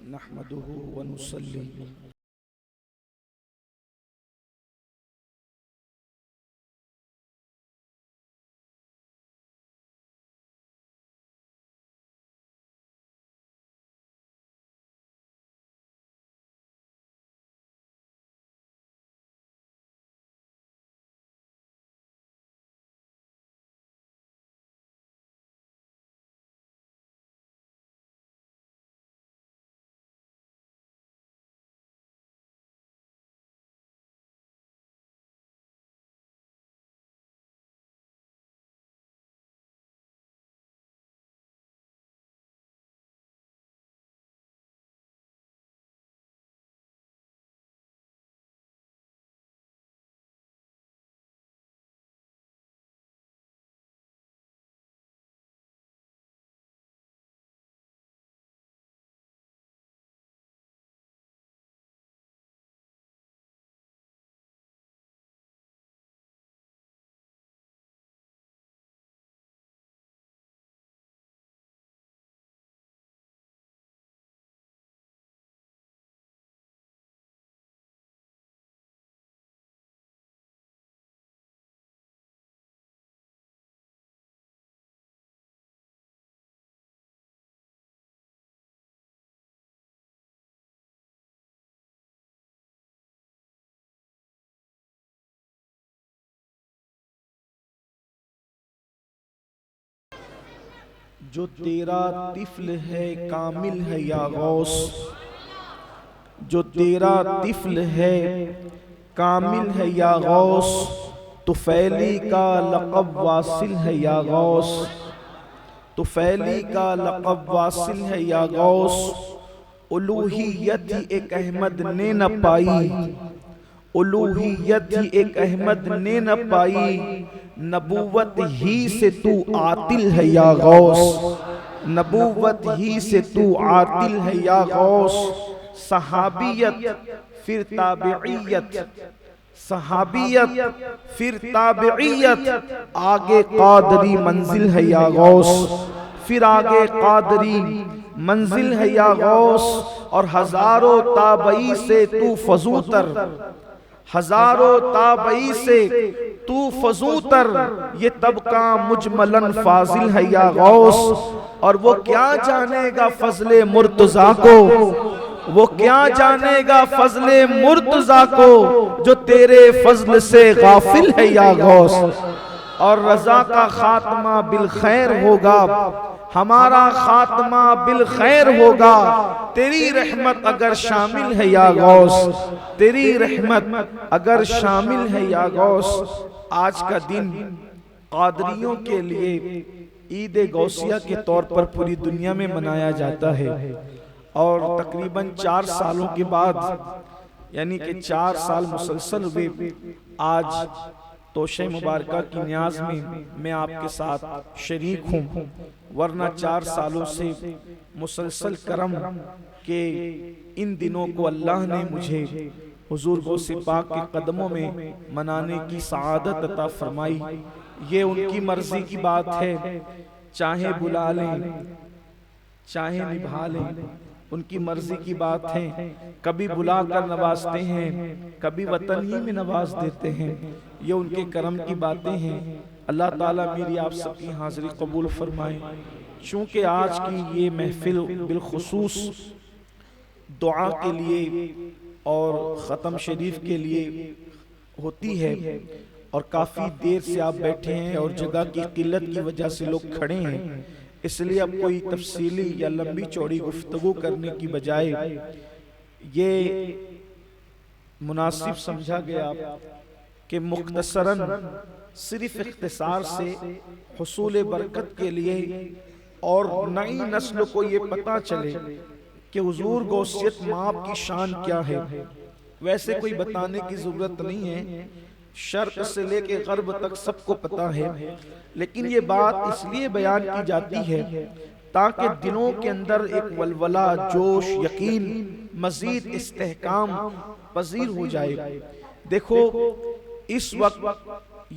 نحمده ونصلي جو تیرا طفل ہے کامل ہے یا غوث، جو تیرا طفل ہے کامل ہے یا غوث، تو فیلی کا لقب واصل ہے یا غوث، تو فیلی کا لقب واصل ہے یا غوث۔ الوہیت ہی ایک احمد نے نہ پائی، الوہیت ہی ایک احمد نے نہ پائی، نبوت ہی سے تو عاطل ہے یا غوث، نبوت ہی سے تو عاطل ہے یا غوث۔ صحابیت پھر تابعیت، صحابیت پھر تابعیت، آگے قادری منزل ہے یا غوث، پھر آگے قادری منزل ہے یا غوث۔ اور ہزاروں تابعی سے تو فزوتر، ہزاروں تابعی سے تو فزوتر، یہ طبقہ مجملاً فاضل ہے یا غوث۔ اور وہ کیا جانے گا فضل مرتضیٰ کو، وہ کیا جانے گا فضل مرتضیٰ کو، جو تیرے فضل سے غافل ہے یا غوث۔ اور رضا کا خاتمہ بالخیر ہوگا، ہمارا خاتمہ بالخیر ہوگا، تیری رحمت اگر شامل ہے یا غوث، تیری رحمت اگر شامل ہے یا غوث۔ آج کا دن قادریوں کے لیے عید غوثیہ کے طور پر پوری دنیا میں منایا جاتا ہے، اور تقریباً 4 سالوں کے بعد، یعنی کہ 4 سال مسلسل ہوئے، آج توشہ مبارکہ کی نیاز میں میں آپ کے ساتھ شریک ہوں، ورنہ 4 سالوں سے مسلسل کرم کہ ان دنوں کو اللہ نے مجھے حضور غوث پاک کے قدموں میں منانے کی سعادت عطا فرمائی۔ یہ ان کی مرضی کی بات ہے، چاہے بلا لیں چاہے نبھا لیں، ان کی مرضی کی بات ہے۔ کبھی بلا کر نوازتے ہیں، کبھی وطن ہی میں نواز دیتے ہیں، یہ ان کے کرم کی باتیں ہیں۔ اللہ تعالیٰ میری آپ سب کی حاضری قبول فرمائے۔ چونکہ آج کی یہ محفل بالخصوص دعا کے لیے اور ختم شریف کے لیے ہوتی ہے، اور کافی دیر سے آپ بیٹھے ہیں اور جگہ کی قلت کی وجہ سے لوگ کھڑے ہیں، اس لیے اب کوئی تفصیلی یا لمبی چوڑی گفتگو کرنے کی بجائے یہ مناسب سمجھا گیا کہ مختصراً صرف اختصار سے حصول برکت کے لیے اور نئی نسل کو یہ پتہ چلے کہ حضور غوثیت مآب کی شان کیا ہے۔ ویسے کوئی بتانے کی ضرورت نہیں ہے، شرق سے لے کے غرب تک سب کو پتہ ہے، لیکن یہ بات اس لیے بیان کی جاتی ہے تاکہ دلوں کے اندر ایک ولولہ، جوش، یقین، مزید استحکام پذیر ہو جائے۔ دیکھو اس وقت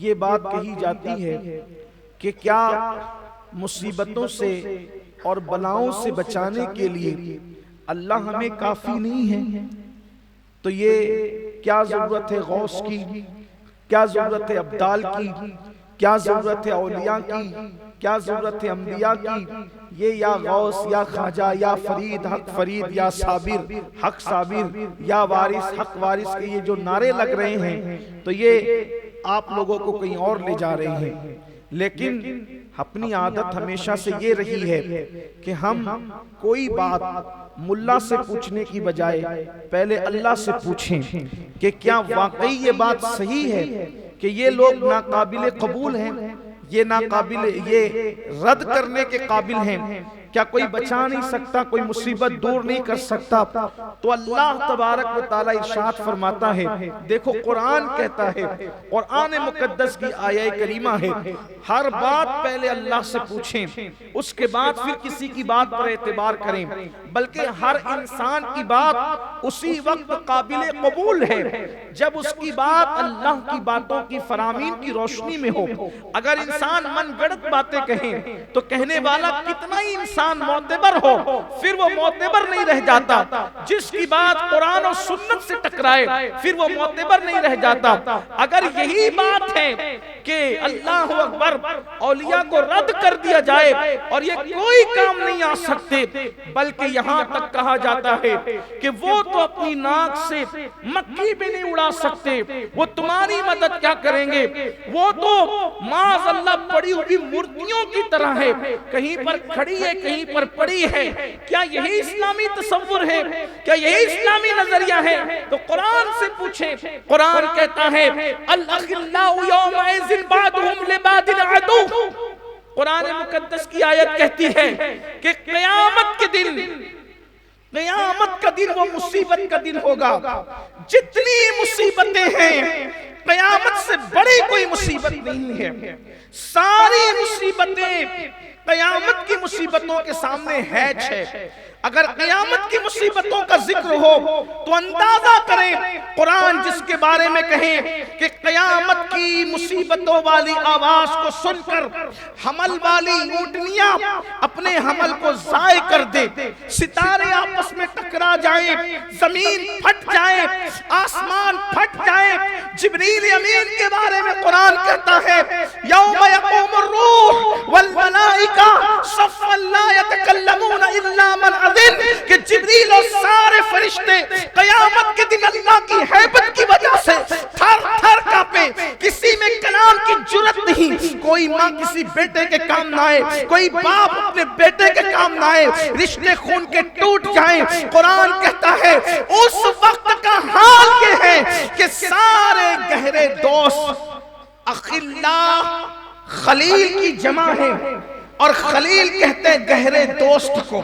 یہ بات کہی جاتی ہے کہ کیا مصیبتوں سے اور بلاؤں سے بچانے کے لیے اللہ ہمیں کافی نہیں ہے تو یہ کیا ضرورت ہے غوث کی، کیا ضرورت ہے ابدال کی، کیا ضرورت ہے اولیاء کی، کیا ضرورت ہے انبیاء کی؟ یہ یا غوث یا خواجہ یا فرید حق فرید یا صابر حق صابر یا وارث حق وارث کے یہ جو نعرے لگ رہے ہیں تو یہ آپ لوگوں کو کہیں اور لے جا رہے ہیں. لیکن اپنی عادت ہمیشہ سے یہ رہی ہے کہ ہم کوئی بات ملا سے پوچھنے کی بجائے پہلے اللہ سے پوچھیں کہ کیا واقعی یہ بات صحیح ہے کہ یہ لوگ ناقابل قبول ہیں، یہ ناقابل، یہ رد کرنے کے قابل ہیں، کیا کوئی بچا نہیں سکتا، کوئی مصیبت دور نہیں کر سکتا؟ تو اللہ تبارک و تعالی ارشاد فرماتا ہے، دیکھو قرآن کہتا ہے، قرآن مقدس کی آیہ کریمہ ہے، ہر بات پہلے اللہ سے پوچھیں، اس کے بعد پھر کسی کی بات پر اعتبار کریں، بلکہ ہر انسان کی بات اسی وقت قابل قبول ہے جب اس کی بات اللہ کی باتوں کی فرامین کی روشنی میں ہو. اگر انسان من گڑت باتیں کہیں تو کہنے والا کتنا ہی انسان معتبر ہو پھر وہ معتبر نہیں رہ جاتا. جس کی بات قرآن و سنت سے ٹکرائے پھر وہ معتبر نہیں رہ جاتا. اگر یہی بات ہے کہ اللہ اکبر اولیاء کو رد کر دیا جائے اور یہ کوئی کام نہیں آ سکتے، بلکہ یہاں تک کہا جاتا ہے کہ وہ تو اپنی ناک سے مکھی بھی نہیں اڑا سکتے، وہ تمہاری مدد کیا کریں گے، وہ تو معاذ اللہ پڑی ہوئی مورتیوں کی طرح ہے، کہیں پر کھڑی ہے کہیں پر پڑی ہے. کیا یہی اسلامی تصور ہے؟ کیا یہی اسلامی نظریہ ہے؟ تو قرآن سے پوچھیں. قرآن کہتا ہے الاخلاء یومئذ بعضهم لبعض عدو. قرآن مقدس کی آیت کہتی ہے کہ قیامت کے دن، قیامت کا دن وہ مصیبت کا دن ہوگا. جتنی مصیبتیں ہیں قیامت سے بڑی کوئی مصیبت نہیں ہے. ساری مصیبتیں قیامت کی مصیبتوں کے سامنے ہیچ ہے. اگر قیامت کی مصیبتوں کا ذکر ہو تو اندازہ کریں قرآن جس کے بارے میں کہیں کہ قیامت کی مصیبتوں والی آواز کو سن کر حمل والی اونٹنیاں اپنے حمل کو ضائع کر دے، ستارے آپس میں ٹکرا جائیں، زمین پھٹ جائے، آسمان پھٹ جائے. جبریل امین کے بارے میں قرآن کہتا ہے یوم یقوم الروح والملائکہ صفا لا یتکلمون الا من اذن، کہ جبریل اور سارے فرشتے قیامت کے دن اللہ کی ہیبت کی وجہ سے تھر تھر کانپے، کسی میں کلام کی جرت نہیں. کوئی ماں کسی بیٹے کے کام نہ آئے، کوئی باپ اپنے بیٹے کے کام نہ آئے، رشتے خون کے ٹوٹ جائیں. قرآن کہتا ہے اس وقت کا حال یہ ہے کہ سارے گہرے دوست، اخلاء خلیل کی جمع ہے، اور خلیل کہتے ہیں گہرے دوست کو،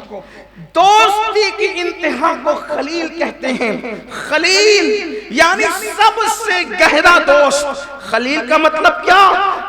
دوستی کی انتہا کو خلیل کہتے ہیں. خلیل یعنی سب سے گہرا دوست. خلیل کا مطلب کیا؟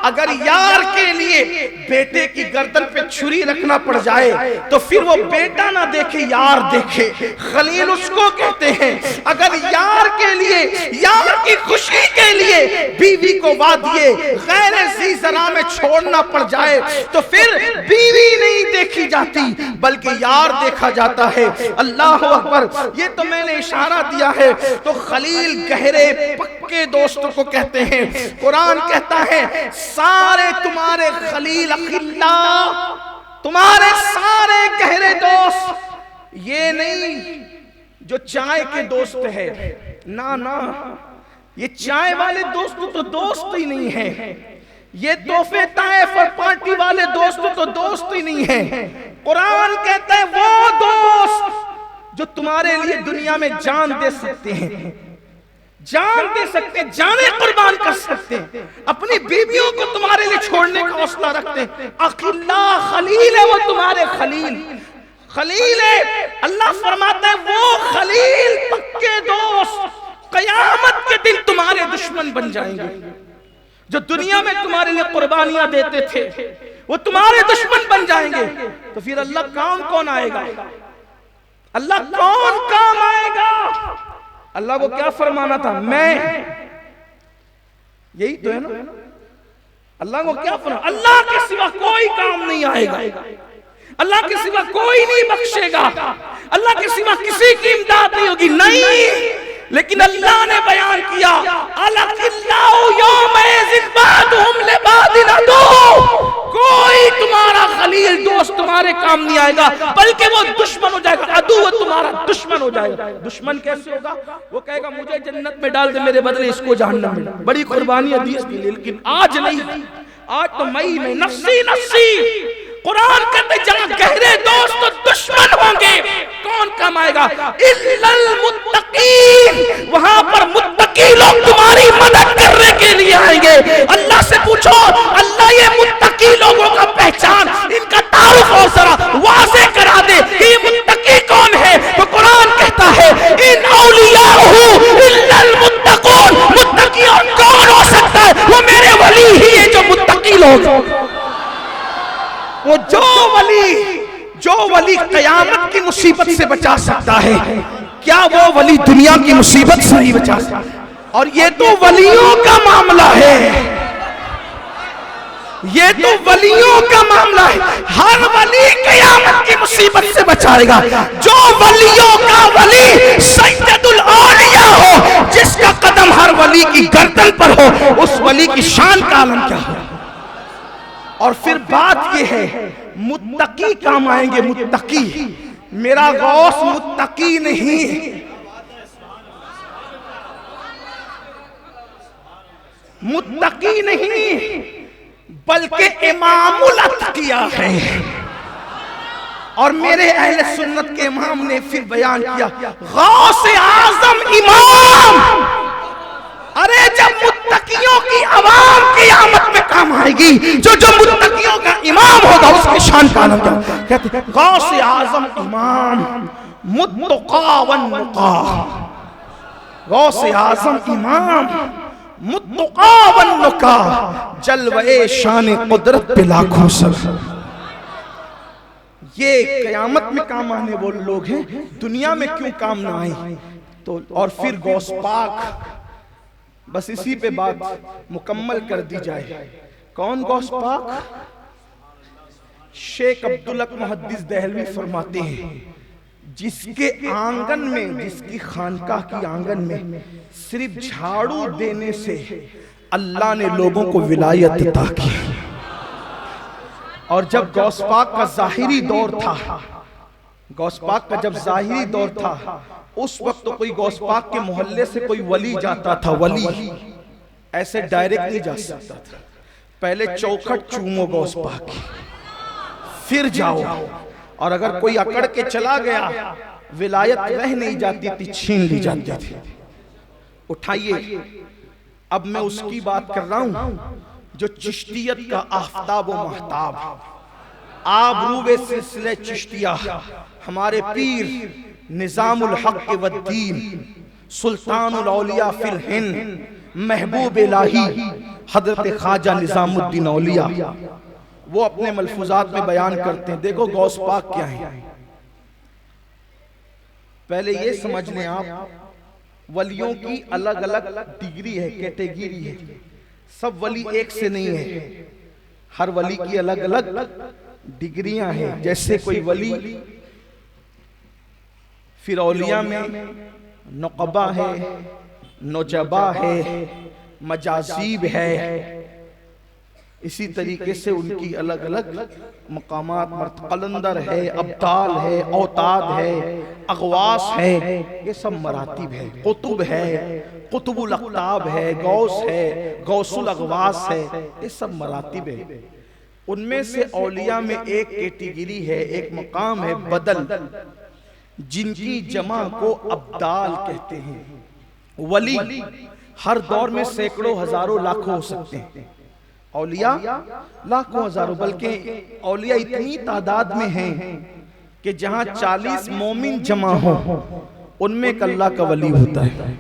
اگر یار کے لیے بیٹے کی گردن پہ چھری رکھنا پڑ جائے تو پھر وہ بیٹا نہ دیکھے یار دیکھے، خلیل اس کو کہتے ہیں. اگر یار کے لیے، یار کی خوشی کے لیے بیوی کو وادیے غیر ذی زرع میں چھوڑنا پڑ جائے تو پھر بیوی نہیں دیکھی جاتی بلکہ یار دیکھا جاتا ہے. اللہ اکبر. یہ تو میں نے اشارہ دیا ہے. تو خلیل گہرے پکے دوستوں کو کہتے ہیں. قرآن کہتا ہے سارے تمہارے خلیل اخلاء، تمہارے سارے گہرے دوست یہ نہیں جو چائے کے دوست ہے، نا، یہ چائے والے دوست تو دوست ہی نہیں ہے. یہ تحفے طائف اور پارٹی والے دوست تو دوست ہی نہیں ہے. قرآن کہتا ہے وہ دوست جو تمہارے لیے دنیا میں جان دے سکتے ہیں، جان دے سکتے ہیں، جانیں قربان کر سکتے ہیں، اپنی بیویوں کو تمہارے لیے چھوڑنے کا حوصلہ رکھتے ہیں. اخلاء خلیل ہے وہ تمہارے خلیل، خلیل ہے. اللہ فرماتا ہے وہ خلیل پکے دوست قیامت کے دن تمہارے دشمن بن جائیں گے. جو دنیا میں تمہارے لیے قربانیاں دیتے تھے وہ تمہارے دشمن بن جائیں گے. تو پھر اللہ کام کون آئے گا؟ اللہ کون کام آئے گا؟ اللہ کو کیا فرمانا تھا؟ میں، یہی تو ہے نا. اللہ کو کیا فرمانا؟ اللہ کے سوا کوئی کام نہیں آئے گا، اللہ کے سوا کوئی نہیں بخشے گا. اللہ کے سوا کسی کی امداد نہیں ہوگی، نہیں، لیکن اللہ نے بیان کیا الَّذِلَّهُ يَوْمَئِذٍ بَعْضُهُمْ لِبَعْضٍ عَدُوٌّ، کوئی تمہارا خلیل دوست تمہارے کام نہیں آئے گا، بلکہ وہ دشمن ہو جائے گا، عدو تمہارا دشمن ہو جائے گا۔ دشمن کیسے ہوگا؟ وہ کہے گا مجھے جنت میں ڈال دے، میرے بدلے اس کو جہنم میں۔ بڑی قربانی حدیث کی، لیکن آج نہیں، آج تو مئی میں نفسی نفسی، قرآن کہتے جہاں گہرے دوست و دشمن ہوں گے کون کام آئے گا؟ اِلَّا الْمُتَّقِينَ، وہاں پر متقی لوگ تمہاری مدد کرنے کے لیے آئیں گے۔ اللہ سے پوچھو اللہ یہ متقی لوگوں کا پہچان، ان کا تعارف اور ذرا واضح کرا دے کہ یہ متقی کون ہے۔ تو قرآن کہتا ہے ان اولیاءہ الا المتقون، متقی اور کون ہو سکتا ہے؟ وہ میرے ولی ہی ہے جو متقی لوگ، وہ جو ولی قیامت کی مصیبت سے بچا سکتا ہے، کیا وہ ولی دنیا کی مصیبت سے نہیں بچا سکتا؟ اور یہ تو ولیوں کا معاملہ ہے، یہ تو ولیوں کا معاملہ ہے۔ ہر ولی قیامت کی مصیبت سے بچائے گا۔ جو ولیوں کا ولی سید الاولیاء ہو، جس کا قدم ہر ولی کی گردن پر ہو، اس ولی کی شان کا عالم کیا ہو۔ اور پھر بات یہ ہے متقی کام آئیں گے، متقی۔ میرا غوث متقی نہیں، متقی نہیں بلکہ امام الاتقیاء ہے۔ اور میرے اہل سنت کے امام نے پھر بیان کیا غوث اعظم امام۔ ارے جب متقیوں کی عوام قیامت میں کام آئے گی، جو متقیوں کا امام ہوگا اس کی شان کا عالم کیا؟ کہتے ہیں غوث اعظم امام متقا والنقا، غوث اعظم امام متقا والنقا، جلوے شان قدرت پہ لاکھوں سر۔ یہ قیامت میں کام آنے وہ لوگ ہیں، دنیا میں کیوں کام نہ آئیں؟ تو اور پھر غوث پاک، بس اسی پہ بات مکمل کر دی جائے۔ کون غوث پاک؟ شیخ عبدالحق محدث دہلوی فرماتے ہیں جس کے آنگن میں، جس کی خانقاہ کی آنگن میں صرف جھاڑو دینے سے اللہ نے لوگوں کو ولایت عطا کی۔ اور جب غوث پاک کا ظاہری دور تھا، غوث پاک کا جب ظاہری دور تھا، اس وقت تو کوئی غوث پاک کے محلے سے کوئی ولی جاتا تھا، ولی ایسے ڈائریکٹ نہیں جا سکتا تھا۔ پہلے چوکھٹ چومو غوث پاک کی، پھر جاؤ، اور اگر کوئی اکڑ کے چلا گیا ولایت رہ نہیں جاتی تھی، چھین لی جاتی تھی۔ اٹھائیے، اب میں اس کی بات کر رہا ہوں جو چشتیت کا آفتاب و مہتاب، آب روب سلسلہ چشتیہ، ہمارے پیر نظام الحق والدین، سلطان الاولیاء فی الہند، محبوب الہی حضرت خواجہ نظام الدین اولیاء، وہ اپنے ملفوظات میں بیان کرتے ہیں۔ دیکھو غوث پاک کیا ہے، پہلے یہ سمجھ لیں آپ ولیوں کی الگ الگ ڈگری ہے، کیٹیگری ہے، سب ولی ایک سے نہیں ہے، ہر ولی کی الگ الگ ڈگریاں ہیں۔ جیسے کوئی ولی پھر اولیاء میں نقبہ ہے، نجبہ ہے، مجازیب ہے، اسی طریقے سے ان کی الگ الگ مقامات، قلندر ہے، ابدال ہے، اوتاد ہے، اغواس ہے، یہ سب مراتب ہے، قطب ہے، قطب الاقطاب ہے، غوث ہے، غوث الاغواس ہے، یہ سب مراتب ہے۔ ان میں سے اولیاء میں ایک کیٹیگری ہے، ایک مقام ہے بدل، جن کی جمع کو ابدال کہتے ہیں۔ ولی ہر دور میں سینکڑوں ہزاروں لاکھوں ہو سکتے ہیں، اولیاء لاکھوں ہزاروں، بلکہ اولیاء اتنی تعداد میں ہیں کہ جہاں 40 مومن جمع ہوں ان میں ایک اللہ کا ولی ہوتا ہے۔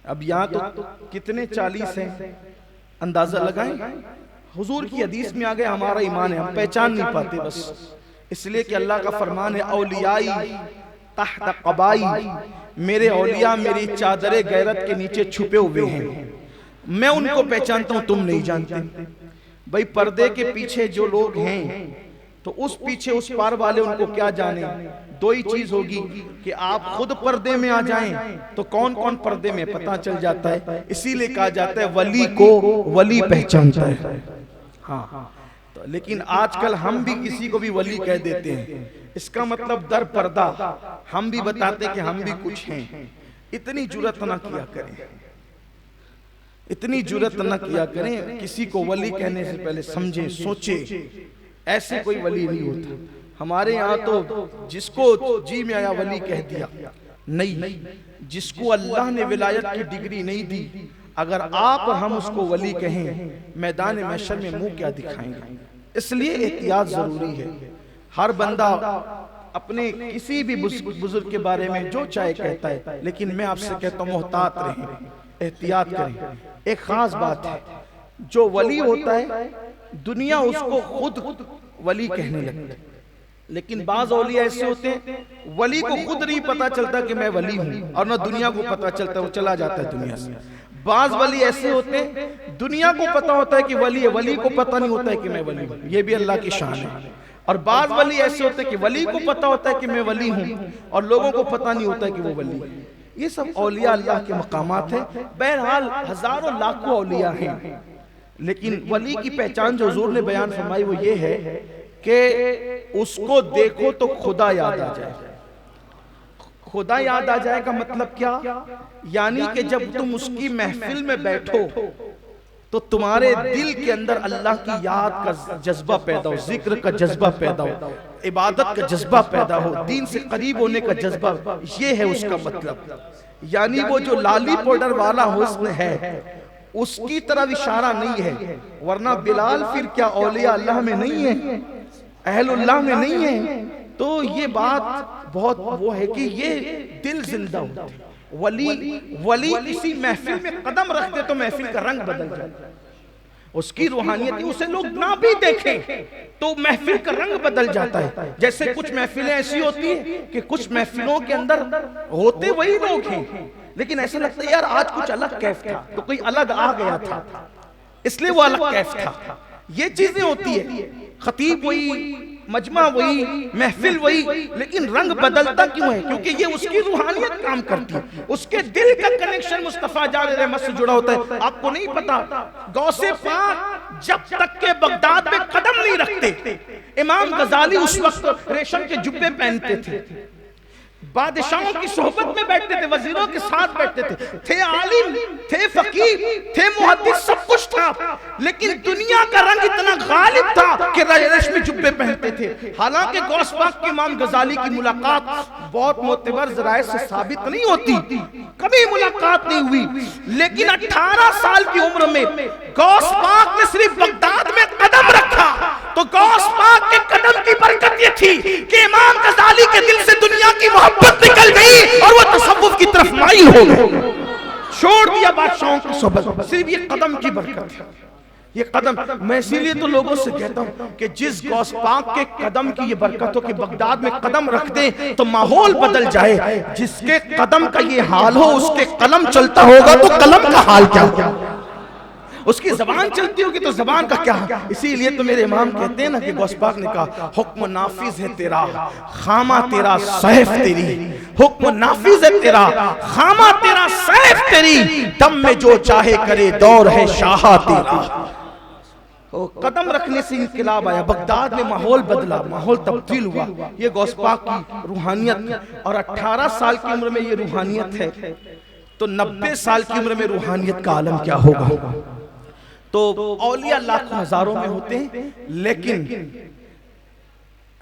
اب یہاں تو کتنے 40 ہیں، اندازہ لگائیں۔ حضور کی حدیث میں آگے ہمارا ایمان ہے، ہم پہچان نہیں پاتے، بس اس لیے کہ اللہ کا فرمان ہے اولیائی تحت قبائی، میرے اولیاء میری چادر غیرت کے نیچے چھپے ہوئے ہیں، میں ان کو پہچانتا ہوں، تم نہیں جانتے۔ بھئی پردے کے پیچھے جو لوگ ہیں تو اس پیچھے اس پار والے ان کو کیا جانے. دو ہی چیز ہوگی کہ آپ خود پردے میں آ جائیں تو کون کون پردے میں پتہ چل جاتا ہے. اسی لئے کہا جاتا ہے ولی کو ولی پہچانتا ہے. ہاں لیکن آج کل ہم بھی کسی کو بھی ولی کہہ دیتے ہیں. اس کا مطلب در پردہ ہم بھی بتاتے کہ ہم بھی کچھ ہیں. اتنی جرات نہ کیا کریں, اتنی جرات نہ کیا کریں. کسی کو ولی کہنے سے پہلے سمجھیں, سوچیں. ایسے کوئی ولی نہیں ہوتا. ہمارے یہاں تو جس کو جی میں آیا ولی کہہ دیا. نہیں, جس کو اللہ نے ولایت کی ڈگری نہیں دی, اگر آپ ہم اس کو ولی کہیں, میدان محشر میں منہ کیا دکھائیں گے. اس لیے احتیاط ضروری ہے. ہر بندہ اپنے کسی بھی بزرگ کے بارے میں جو چاہے کہتا ہے, لیکن میں آپ سے کہتا ہوں محتاط رہیں, احتیاط کریں. ایک خاص بات ہے, جو ولی ہوتا ہے دنیا اس کو خود ولی کہنے لگتا ہے. لیکن بعض اولیاء ایسے ہوتے ہیں ولی کو خود نہیں پتا چلتا کہ میں ولی ہوں, اور نہ دنیا کو پتا چلتا, وہ چلا جاتا ہے دنیا سے. بعض ولی ایسے ہوتے ہیں دنیا کو پتا ہوتا ہے کہ ولی ہے, ولی کو پتا نہیں ہوتا ہے کہ میں ولی ہوں. یہ بھی اللہ کی شان ہے. اور بعض ولی ایسے ہوتے ہیں کہ ولی کو پتا ہوتا ہے کہ میں ولی ہوں, اور لوگوں کو پتا نہیں ہوتا ہے کہ وہ ولی ہے. یہ سب اولیاء اللہ کے مقامات ہیں. بہرحال ہزاروں لاکھوں اولیاء ہیں, لیکن ولی کی پہچان جو حضور نے بیان فرمائی وہ یہ ہے کہ اس کو دیکھو تو خدا یاد آ جائے. خدا یاد آ جائے کا مطلب کیا؟ یعنی کہ جب تم اس کی محفل میں بیٹھو تو تمہارے دل کے اندر اللہ کی یاد کا جذبہ پیدا ہو, ذکر کا جذبہ پیدا ہو, عبادت کا جذبہ پیدا ہو, دین سے قریب ہونے کا جذبہ. یہ ہے اس کا مطلب. یعنی وہ جو لالی پوڈر والا حسن ہے اس کی طرف اشارہ نہیں ہے. ورنہ بلال پھر کیا اولیاء اللہ میں نہیں ہے, اہل اللہ میں نہیں ہے؟ تو یہ بات بہت وہ ہے کہ یہ دل زندہ ہوتا ہے. ولی کسی محفل میں قدم رکھتے تو محفل کا رنگ بدل جاتا ہے. اس کی روحانیت, اسے لوگ نہ بھی دیکھیں تو محفل کا رنگ بدل جاتا ہے. جیسے کچھ محفلیں ایسی ہوتی ہیں کہ کچھ محفلوں کے اندر ہوتے وہی لوگ ہیں, لیکن ایسا لگتا ہے یار آج کچھ الگ کیف تھا, تو کوئی الگ آ گیا تھا اس لیے وہ الگ کیف تھا. یہ چیزیں ہوتی ہے. خطیب وہی, مجمع وہی, محفل وہی, لیکن رنگ بدلتا کیوں ہے؟ کیونکہ یہ اس کی روحانیت کام کرتی ہے. اس کے دل کا کنیکشن مصطفیٰ جان رحمت سے جڑا ہوتا ہے. آپ کو نہیں پتا, غوث پاک جب تک کہ بغداد میں قدم نہیں رکھتے, امام غزالی اس وقت ریشم کے جبے پہنتے تھے, بادشاہوں کی صحبت میں بیٹھتے تھے, وزیروں کے ساتھ بیٹھتے تھے عالم, تھے فقیر, تھے محدث, سب کچھ تھا, لیکن دنیا کا رنگ اتنا غالب تھا کہ ریشمی جبے پہنتے تھے. حالانکہ غوث پاک کے امام غزالی کی ملاقات بہت معتبر ذرائع سے ثابت نہیں ہوتی, کبھی ملاقات نہیں ہوئی, لیکن 18 سال کی عمر میں غوث پاک نے صرف بغداد میں قدم رکھا تو غوث پاک کے قدم کی برکت یہ تھی کہ امام غزالی کے دل سے دنیا کی محبت نکل گئی اور وہ تصوف کی طرف مائل ہو گئے, چھوڑ دیا بادشاہوں کی صحبت. صرف یہ قدم کی برکت ہے. یہ قدم, میں اسی لیے تو لوگوں سے کہتا ہوں کہ جس غوث پاک کے قدم کی یہ برکت ہو کہ بغداد میں قدم رکھ دیں تو ماحول بدل جائے. جس کے قدم کا یہ حال ہو اس کے قلم چلتا ہوگا تو قلم کا حال کیا ہوگا, اس کی زبان چلتی ہوگی تو زبان کا کیا. اسی لیے تو میرے امام کہتے ہیں نا کہ غوث پاک نے کہا حکم نافذ ہے تیرا, خامہ تیرا, سیف تیری. حکم نافذ ہے تیرا, خامہ تیرا, سیف تیری, دم میں جو چاہے کرے, دور ہے شاہا تیرا. قدم رکھنے سے انقلاب آیا, بغداد میں ماحول بدلا, ماحول تبدیل ہوا. یہ غوث پاک کی روحانیت, اور 18 سال کی عمر میں یہ روحانیت ہے تو 90 سال کی عمر میں روحانیت کا عالم کیا ہوگا. تو اولیاء لاکھوں ہزاروں میں ہوتے ہیں, لیکن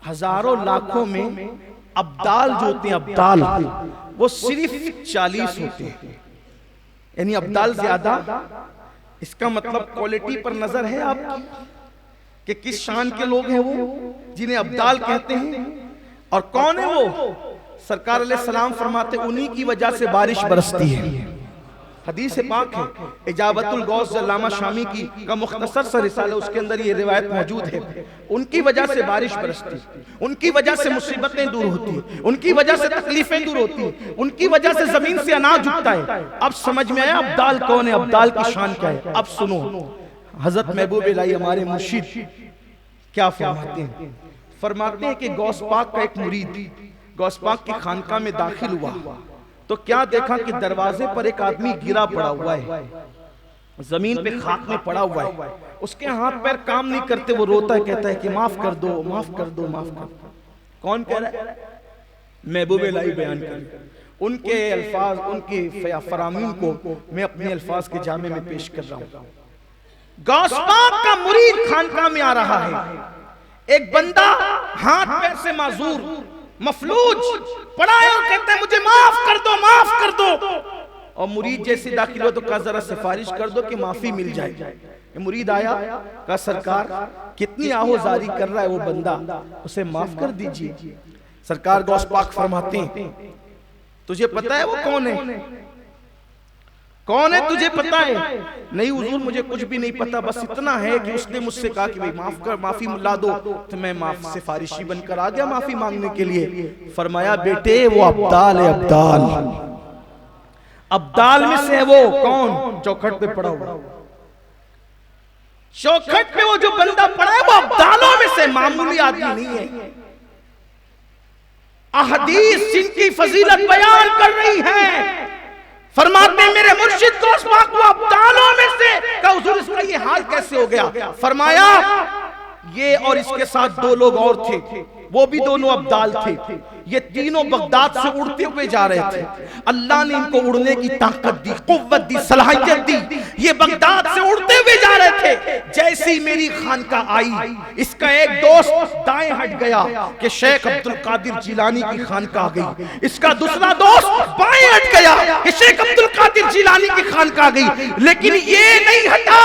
ہزاروں لاکھوں میں ابدال جو ہوتے ہیں, ابدال وہ صرف 40 ہوتے ہیں. یعنی ابدال زیادہ. اس کا مطلب کوالٹی پر نظر ہے آپ کہ کس شان کے لوگ ہیں وہ جنہیں ابدال کہتے ہیں, اور کون ہے وہ؟ سرکار علیہ السلام فرماتے انہی کی وجہ سے بارش برستی ہے. حدیث پاک ہے, اجابت الغوث علامہ شامی کا مختصر سا رسالہ, اس کے اندر یہ روایت موجود ہے. ان کی وجہ سے بارش برستی, ان کی وجہ سے مصیبتیں دور ہوتی ہیں, ان کی وجہ سے تکلیفیں دور ہوتی ہیں, ان کی وجہ سے زمین سے اناج اگتا ہے. اب سمجھ میں آیا ابدال کون ہے, ابدال کی شان کیا ہے. اب سنو حضرت محبوب الہی ہمارے مرشد کیا فرماتے ہیں. فرماتے ہیں کہ غوث پاک کا ایک مرید غوث پاک کی خانقاہ میں داخل ہوا تو کیا دیکھا کہ دروازے پر ایک آدمی گرا پڑا ہوا ہے، زمین پہ خاک میں پڑا ہوا ہے، اس کے ہاتھ پیر کام نہیں کرتے، وہ روتا ہے، کہتا ہے کہ معاف کر دو معاف کر دو معاف کر دو۔ کون کہہ رہا ہے؟ محبوب الہی بیان کر، ان کے الفاظ، ان کی فرامین کو میں اپنے الفاظ کے جامع میں پیش کر رہا ہوں۔ غوث پاک کا مرید خانقاہ میں آ رہا ہے، ایک بندہ ہاتھ پیر سے معذور مفلوج پڑا ہے اور کہتا ہے مجھے معاف کر دو معاف کر دو، اور مرید جیسے داخل ہو تو کہا ذرا سفارش کر دو کہ معافی مل جائے۔ مرید آیا، کہا سرکار کتنی آہوزاری کر رہا ہے وہ بندہ، اسے معاف کر دیجئے۔ سرکار غوث پاک فرماتے ہیں تجھے پتا ہے وہ کون ہے؟ کون ہے تجھے پتا ہے؟ نہیں حضور مجھے کچھ بھی نہیں پتا، بس اتنا ہے کہ اس نے مجھ سے کہا کہ معاف کر، معافی ملا دو، تو میں سفارشی بن کر آ گیا معافی مانگنے کے لیے۔ فرمایا بیٹے وہ ابدال ہے، ابدال ابدال میں سے ہے وہ کون؟ چوکھٹ پہ پڑا ہوا، چوکھٹ پہ وہ جو بندہ پڑا ہے وہ ابدالوں میں سے معمولی آدمی نہیں ہے۔ احادیث جن کی فضیلت بیان کر رہی ہیں، فرماتے ہیں میرے مرشد غوث پاک وہ ابدالوں میں سے، کہا حضور اس کا یہ حال کیسے ہو گیا؟ فرمایا یہ اور اس کے ساتھ دو لوگ اور تھے، وہ بھی دونوں ابدال تھے، یہ تینوں بغداد سے اڑتے ہوئے جا رہے تھے، اللہ نے ان کو اڑنے کی طاقت دی، قوت دی، صلاحیت دی، یہ بغداد سے اڑتے ہوئے جا رہے تھے۔ جیسے ہی میری خانقاہ آئی، اس کا ایک دوست دائیں ہٹ گیا کہ شیخ عبدالقادر جیلانی کی خانقاہ گئی، اس کا دوسرا دوست بائیں ہٹ گیا کہ شیخ عبدالقادر جیلانی کی خانقاہ گئی، لیکن یہ نہیں ہٹا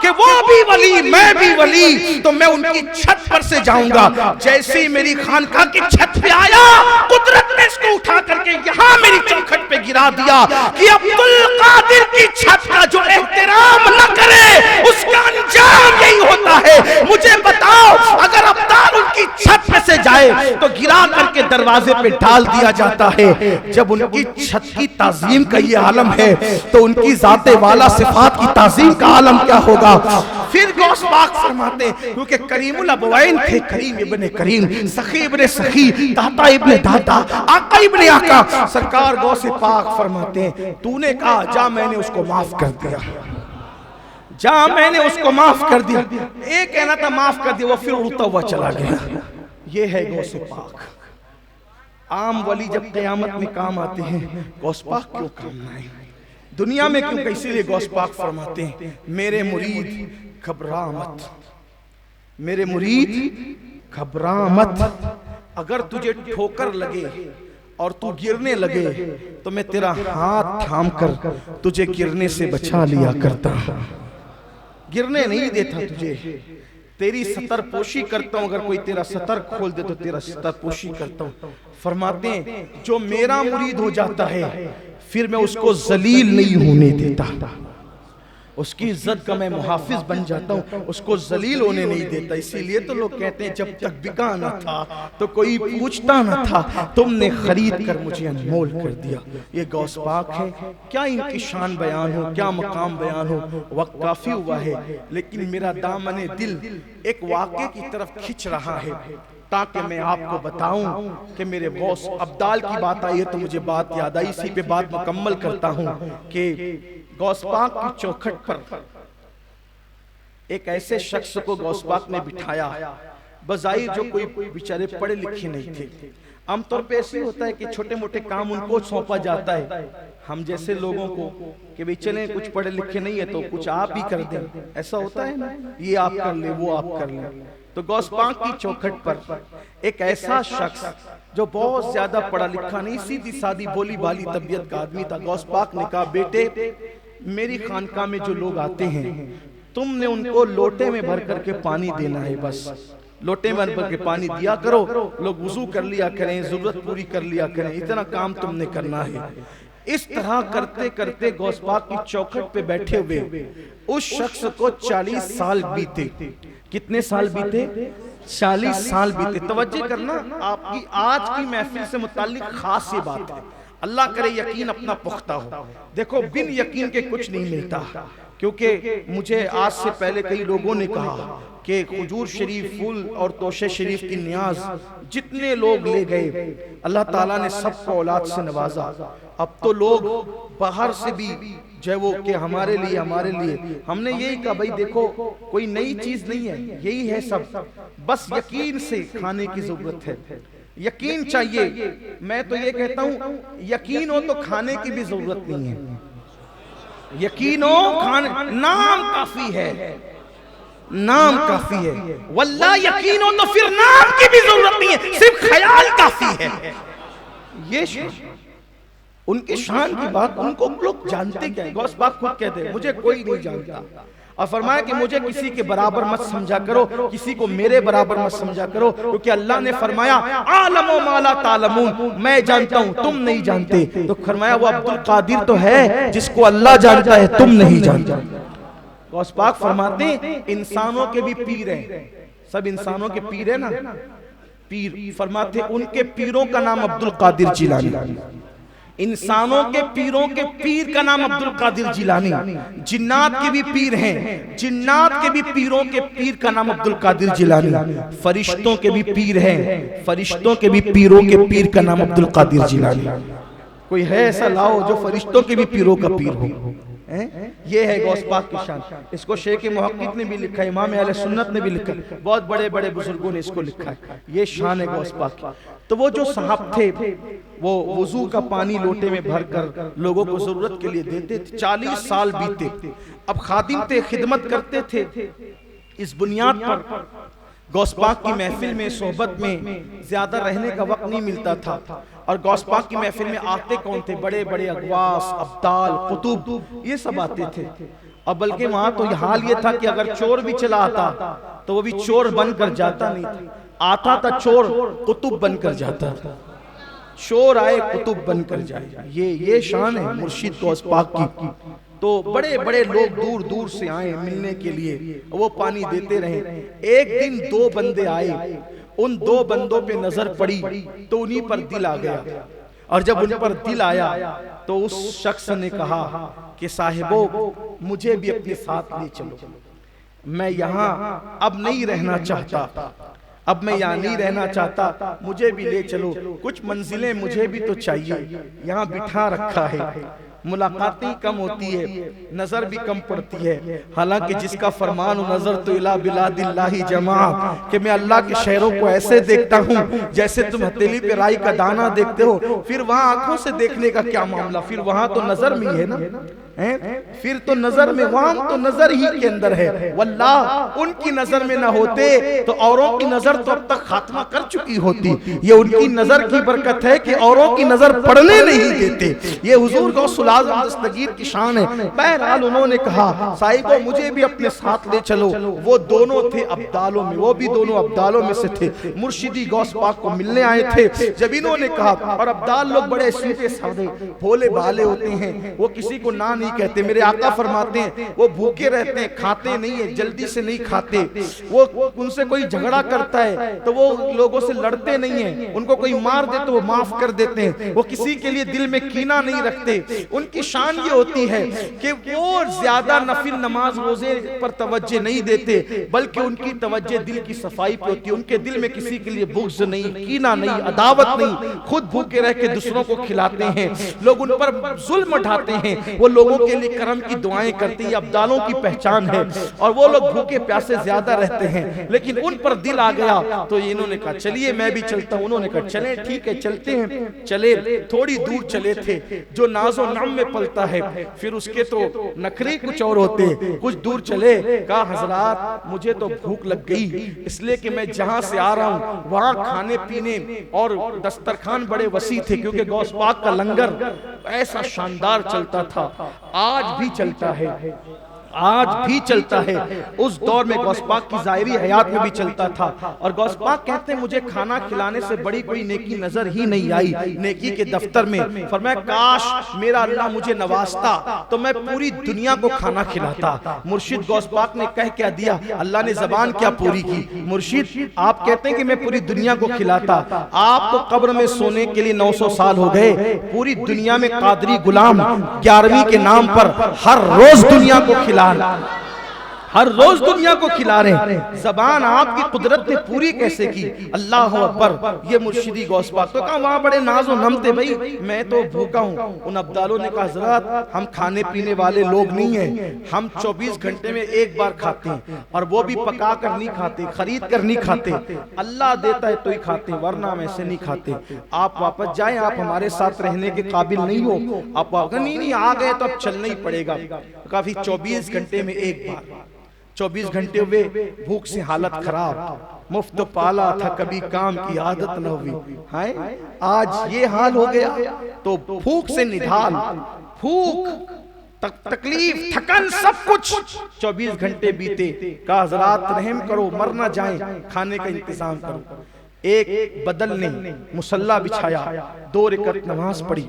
کہ وہ بھی ولی میں بھی ولی، تو میں ان کی چھت پر سے جاؤں گا۔ جیسے ہی میری خانقاہ کی چھت پہ آیا، قدرت نے اس کو اٹھا کر کے یہاں میری چوکھٹ پہ گرا دیا کہ عبدالقادر کی چھت کا جو احترام نہ کرے اس کا انجام یہی ہوتا ہے۔ مجھے بتاؤ اگر ابدال ان کی چھت پہ سے جائے تو گرا کر کے دروازے پہ ڈال دیا جاتا ہے، جب ان کی چھت کی تعظیم کا یہ عالم ہے تو ان کی ذات والا صفات کی تعظیم کا عالم کیا ہوگا؟ پھر غوث پاک فرماتے ہیں کیونکہ کریم الابوین تھے، کریم ابن کریم، سخی ابن سخی، داتا ابن داتا، آقا ابن آقا، سرکار غوث پاک فرماتے ہیں تو نے کہا جا میں نے اس کو معاف کر دیا، جا میں نے اس کو معاف کر دیا۔ ایک کہنا تھا معاف کر دیا، وہ پھر اڑتا ہوا چلا گیا۔ یہ ہے غوث پاک۔ عام ولی جب قیامت میں کام آتے ہیں، غوث پاک کیوں کام نہ آئے؟ دنیا میں کیوں؟ اسی لیے غوث پاک فرماتے ہیں میرے مرید گھبرا مت، میرے مرید گھبرا مت، اگر تجھے ٹھوکر لگے اور تو گرنے لگے تو میں تیرا ہاتھ تھام کر تجھے گرنے سے بچا لیا کرتا، گرنے نہیں دیتا تجھے، تیری ستر پوشی کرتا ہوں، اگر کوئی تیرا ستر کھول دے تو تیرا ستر پوشی کرتا ہوں۔ فرماتے ہیں جو میرا مرید ہو جاتا ہے پھر میں اس کو ذلیل نہیں ہونے دیتا، اس کی عزت کا میں محافظ بن جاتا ہوں، اس کو ذلیل ہونے نہیں دیتا۔ اسی لیے تو لوگ کہتے ہیں جب تک بکا نہ تھا تو کوئی پوچھتا نہ تھا، تم نے خرید کر مجھے انمول کر دیا۔ یہ غوث پاک ہے، کیا ان کی شان بیان ہو، کیا مقام بیان ہو، وقت کافی ہوا ہے، لیکن میرا دامن دل ایک واقعے کی طرف کھچ رہا ہے تاکہ میں آپ کو بتاؤں کہ میرے غوث ابدال کی بات آئی ہے تو مجھے بات یاد آئی، اسی پہ بات مکمل کرتا ہوں کہ غوث پاک کی چوکھٹ پر ایک ایسے شخص کو غوث پاک نے بٹھایا، بظاہر جو کوئی بیچارے پڑھے لکھے نہیں تھے۔ عام طور پہ ایسے ہوتا ہے کہ چھوٹے موٹے کام ان کو سونپا جاتا ہے، ہم جیسے لوگوں کو کہ بھئی چلیں کچھ پڑھے لکھے نہیں ہے تو کچھ آپ ہی کر دیں، ایسا ہوتا ہے نا، یہ آپ کر لیں وہ آپ کر لیں۔ تو غوث پاک کی چوکھٹ پر ایک ایسا شخص جو بہت زیادہ پڑھا لکھا نہیں، سیدھی سادی بولی بالی طبیعت کا آدمی تھا، غوث پاک نے کہا بیٹے میری خانقاہ میں جو لوگ آتے ہیں تم نے ان کو لوٹے میں بھر کر کے پانی دینا ہے، بس لوٹے میں بھر کے پانی دیا کرو، لوگ وضو کر لیا کریں، ضرورت پوری کر لیا کریں، اتنا کام تم نے کرنا ہے۔ اس طرح کرتے کرتے غوث پاک کی چوکھٹ پہ بیٹھے ہوئے اس شخص کو 40 سال بیتے۔ کتنے سال بیتے؟ 40 سال بیتے۔ توجہ کرنا، آپ کی آج کی محفل سے متعلق خاص یہ بات ہے، اللہ کرے یقین اپنا پختہ ہو۔ دیکھو بن یقین کے کچھ نہیں ملتا، کیونکہ مجھے آج سے پہلے کئی لوگوں نے کہا کہ کھجور شریف، پھول اور توشے شریف کی نیاز جتنے لوگ لے گئے اللہ تعالیٰ نے سب کو اولاد سے نوازا. اب تو لوگ باہر سے بھی جو ہے وہ کہ ہمارے لیے ہم نے یہی کہا بھائی دیکھو کوئی نئی چیز نہیں ہے، یہی ہے سب، بس یقین سے کھانے کی ضرورت ہے، یقین چاہیے. میں تو یہ کہتا ہوں یقین ہو تو کھانے کی بھی ضرورت نہیں ہے، یقین ہو کھانے، نام کافی ہے، نام کافی ہے. واللہ یقین ہو تو پھر نام کی بھی ضرورت نہیں ہے، صرف خیال کافی ہے. یہ ان کی شان کی بات ان کو لوگ جانتے کیا ہے. غوث پاک خود کہتے ہیں مجھے کوئی نہیں جانتا، اور فرمایا کہ مجھے کسی کے برابر مت سمجھا کرو، کسی کو میرے برابر مت سمجھا کرو، کیونکہ اللہ نے فرمایا عالم ما لا تعلمون، میں جانتا ہوں تم نہیں جانتے. تو فرمایا وہ عبد القادر تو ہے جس کو اللہ جانتا ہے، تم نہیں جانتے. غوث پاک فرماتے ہیں انسانوں کے بھی پیر ہیں، سب انسانوں کے پیر ہیں نا، پیر فرماتے ہیں ان کے پیروں کا نام عبد القادر جیلانی. انسانوں کے پیروں کے پیر کا نام عبد القادر جیلانی. جنات کے بھی پیر ہیں، جنات کے بھی پیروں کے پیر کا نام عبد القادر جیلانی. فرشتوں کے بھی پیر ہیں، فرشتوں کے بھی پیروں کے پیر کا نام عبد القادر جیلانی. کوئی ہے ایسا لاؤ جو فرشتوں کے بھی پیروں کا پیر ہو. یہ ہے غوث پاک کی شان. اس کو شیخ محقق نے بھی لکھا ہے، امام اہل سنت نے بھی لکھا ہے، بہت بڑے بڑے بزرگوں نے اس کو لکھا ہے. یہ شان ہے غوث پاک کی. تو وہ جو صحاب تھے وہ وضو کا پانی لوٹے میں بھر کر لوگوں کو ضرورت کے لیے دیتے تھے. 40 سال بیتے. اب خادم تھے، خدمت کرتے تھے. اس بنیاد پر غوث پاک کی محفل میں، صحبت میں زیادہ رہنے کا وقت نہیں ملتا تھا. اور غوث پاک کی محفل میں آتے کون تھے؟ بڑے بڑے اغواس، ابدال، قطب، یہ سب آتے تھے. اور بلکہ وہاں تو حال یہ تھا کہ اگر چور بھی چلا آتا تو وہ بھی چور بن کر جاتا نہیں تھا، آتا تھا چور قطب بن کر جاتا تھا. چور آئے قطب بن کر جائے. یہ شان ہے مرشد غوث پاک کی. تو بڑے بڑے لوگ دور دور سے آئے ملنے کے لیے، وہ پانی دیتے رہے. ایک دن 2 بندے آئے، ان 2 بندوں پہ نظر پڑی تو انہی پر دل آ گیا. اور جب ان پر دل آیا تو اس شخص نے کہا کہ صاحبو مجھے بھی اپنے ساتھ لے چلو، میں یہاں اب نہیں رہنا چاہتا، اب میں یہاں نہیں رہنا چاہتا، مجھے بھی لے چلو، کچھ منزلیں مجھے بھی تو چاہیے. یہاں بٹھا رکھا ہے، ملاقاتیں کم ہوتی ہے، نظر بھی کم پڑتی ہے. حالانکہ جس کا فرمان نظر تو الہ بلاد اللہ جماع، کہ میں اللہ کے شہروں کو ایسے دیکھتا ہوں جیسے تم ہتھیلی پہ رائی کا دانہ دیکھتے ہو. پھر وہاں آنکھوں سے دیکھنے کا کیا معاملہ، پھر وہاں تو نظر میں ہے نا، پھر تو نظر میں، وہاں تو نظر ہی کے اندر ہے. واللہ ان کی نظر میں نہ ہوتے تو اوروں کی نظر تو اب تک خاتمہ کر چکی ہوتی. یہ ان کی نظر کی برکت ہے کہ اوروں کی نظر پڑنے نہیں دیتے. یہ حضور غوث العظم دستگیر کی شان ہے. بہرحال انہوں نے کہا صاحبو مجھے بھی اپنے ساتھ لے چلو. وہ دونوں تھے ابدالوں میں، وہ بھی دونوں ابدالوں میں سے تھے. مرشدی غوث پاک کو ملنے آئے تھے. جب انہوں نے کہا، اور ابدال لوگ بڑے سیدھے سادے بھولے بھالے ہوتے ہیں، وہ کسی کو نہ نہیں کہتے. میرے آقا فرماتے ہیں وہ بھوکے رہتے ہیں، کھاتے نہیں ہیں، جلدی سے نہیں کھاتے. وہ ان سے کوئی جھگڑا کرتا ہے تو وہ لوگوں سے لڑتے نہیں ہیں، ان کو کوئی مار دے تو وہ معاف کر دیتے ہیں. وہ کسی کے لیے دل میں کینہ نہیں رکھتے. ان کی شان یہ ہوتی ہے کہ وہ زیادہ نفل نماز روزے پر توجہ نہیں دیتے، بلکہ ان کی توجہ دل کی صفائی پہ ہوتی ہے. ان کے دل میں کسی کے لیے بغض نہیں، کینہ نہیں، عداوت نہیں. خود بھوکے رہ کے دوسروں کو کھلاتے ہیں. لوگ ان پر ظلم اٹھاتے ہیں، وہ لوگوں کے لیے کرم کی دعائیں کرتے ہیں. ابدالوں کی پہچان ہے. اور وہ لوگ بھوکے پیاسے زیادہ رہتے ہیں، لیکن ان پر دل آ گیا تو انہوں نے کہا چلیے میں بھی چلتا ہوں. انہوں نے کہا چلیں ٹھیک ہے چلتے ہیں. چلے تھوڑی دور چلے تھے. جو ناز و نعم میں پلتا ہے پھر اس کے تو نخرے کچھ اور ہوتے. کچھ دور چلے، کہا حضرات مجھے تو بھوک لگ گئی، اس لیے کہ میں جہاں سے آ رہا ہوں وہاں کھانے پینے اور دسترخوان بڑے وسیع تھے، کیونکہ غوث پاک کا لنگر ایسا شاندار چلتا تھا، آج بھی چلتا ہے، آج بھی چلتا ہے. اس دور میں غوث پاک کی ظاہری حیات میں بھی چلتا تھا. اور غوث پاک کہتے ہیں مجھے کھانا کھلانے سے بڑی کوئی نیکی نظر ہی نہیں آئی نیکی کے دفتر میں. فرمایا کاش میرا اللہ مجھے نوازتا تو میں پوری دنیا کو کھانا کھلاتا. مرشد غوث پاک نے کہہ کیا دیا، اللہ نے زبان کیا پوری کی. مرشد آپ کہتے ہیں کہ میں پوری دنیا کو کھلاتا. آپ تو قبر میں سونے کے لیے 900 سال ہو گئے، پوری دنیا میں قادری غلام 11ویں کے نام پر ہر روز دنیا کو کھلاتا. کھلا رہے ہیں، ہر روز دنیا کو کھلا رہے ہیں۔ زبان آپ کی قدرت نے پوری کیسے کی؟ اللہ اکبر، یہ مرشدی غوث پاک تو کہا وہاں بڑے ناز و نم تھے، بھائی میں تو بھوکا ہوں۔ ان عبدالوں نے کہا حضرات ہم کھانے پینے والے لوگ نہیں ہیں، ہم 24 گھنٹے میں ایک بار کھاتے ہیں، اور وہ بھی پکا کر نہیں کھاتے، خرید کر نہیں کھاتے، اللہ دیتا ہے تو ہی کھاتے ہیں، ورنہ ہم ایسے نہیں کھاتے۔ آپ واپس جائیں، آپ ہمارے ساتھ رہنے کے قابل نہیں ہو۔ آپ نہیں آ گئے تو اب چلنا ہی پڑے گا۔ کافی 24 گھنٹے میں ایک بار، 24 گھنٹے ہوئے، بھوک سے حالت خراب، مفت پالا تھا کبھی کام کی عادت نہ ہوئی، آج یہ حال ہو گیا۔ تو بھوک سے نڈھال، بھوک، تکلیف، تھکن، سب کچھ، 24 گھنٹے بیتے، کہا حضرات رحم کرو، مر نہ جائیں، کھانے کا انتظام کرو۔ ایک بدل نے مصلی بچھایا، 2 رکعت نماز پڑھی،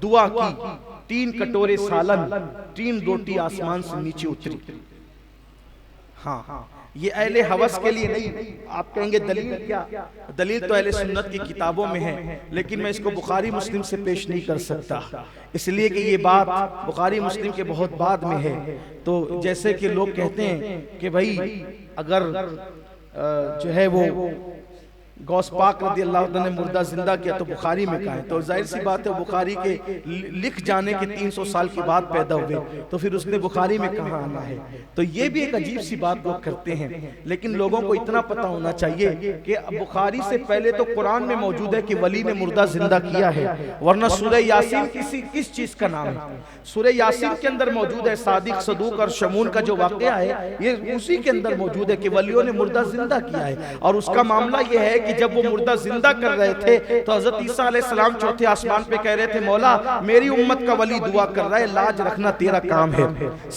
دعا کی، 3 کٹورے سالن، 3 روٹی آسمان سے نیچے اتری۔ ہاں یہ اہل حوث کے لیے نہیں۔ آپ کہیں گے دلیل کیا؟ دلیل تو اہل سنت کی کتابوں میں ہے، لیکن میں اس کو بخاری مسلم سے پیش نہیں کر سکتا، اس لیے کہ یہ بات بخاری مسلم کے بہت بعد میں ہے۔ تو جیسے کہ لوگ کہتے ہیں کہ بھائی اگر جو ہے وہ غوث پاک رضی اللہ عنہ نے مردہ زندہ کیا تو بخاری میں کہا ہے، تو ظاہر سی بات ہے بخاری کے لکھ جانے کے 300 سال کے بعد پیدا ہوئے، تو پھر اس نے بخاری میں کہاں آنا ہے؟ تو یہ بھی ایک عجیب سی بات لوگ کرتے ہیں، لیکن لوگوں کو اتنا پتہ ہونا چاہیے کہ بخاری سے پہلے تو قرآن میں موجود ہے کہ ولی نے مردہ زندہ کیا ہے، ورنہ سورہ یاسین کس چیز کا نام ہے؟ سورہ یاسین کے اندر موجود ہے، صادق، صدوق اور شمون کا جو واقعہ ہے یہ اسی کے اندر موجود ہے کہ ولیوں نے مردہ زندہ کیا ہے۔ اور اس کا معاملہ یہ ہے کہ جب وہ مردہ زندہ کر رہے تھے تو حضرت عیسیٰ علیہ السلام چوتھے آسمان پہ کہہ رہے تھے مولا میری امت کا ولی دعا کر رہا ہے، لاج رکھنا تیرا کام ہے۔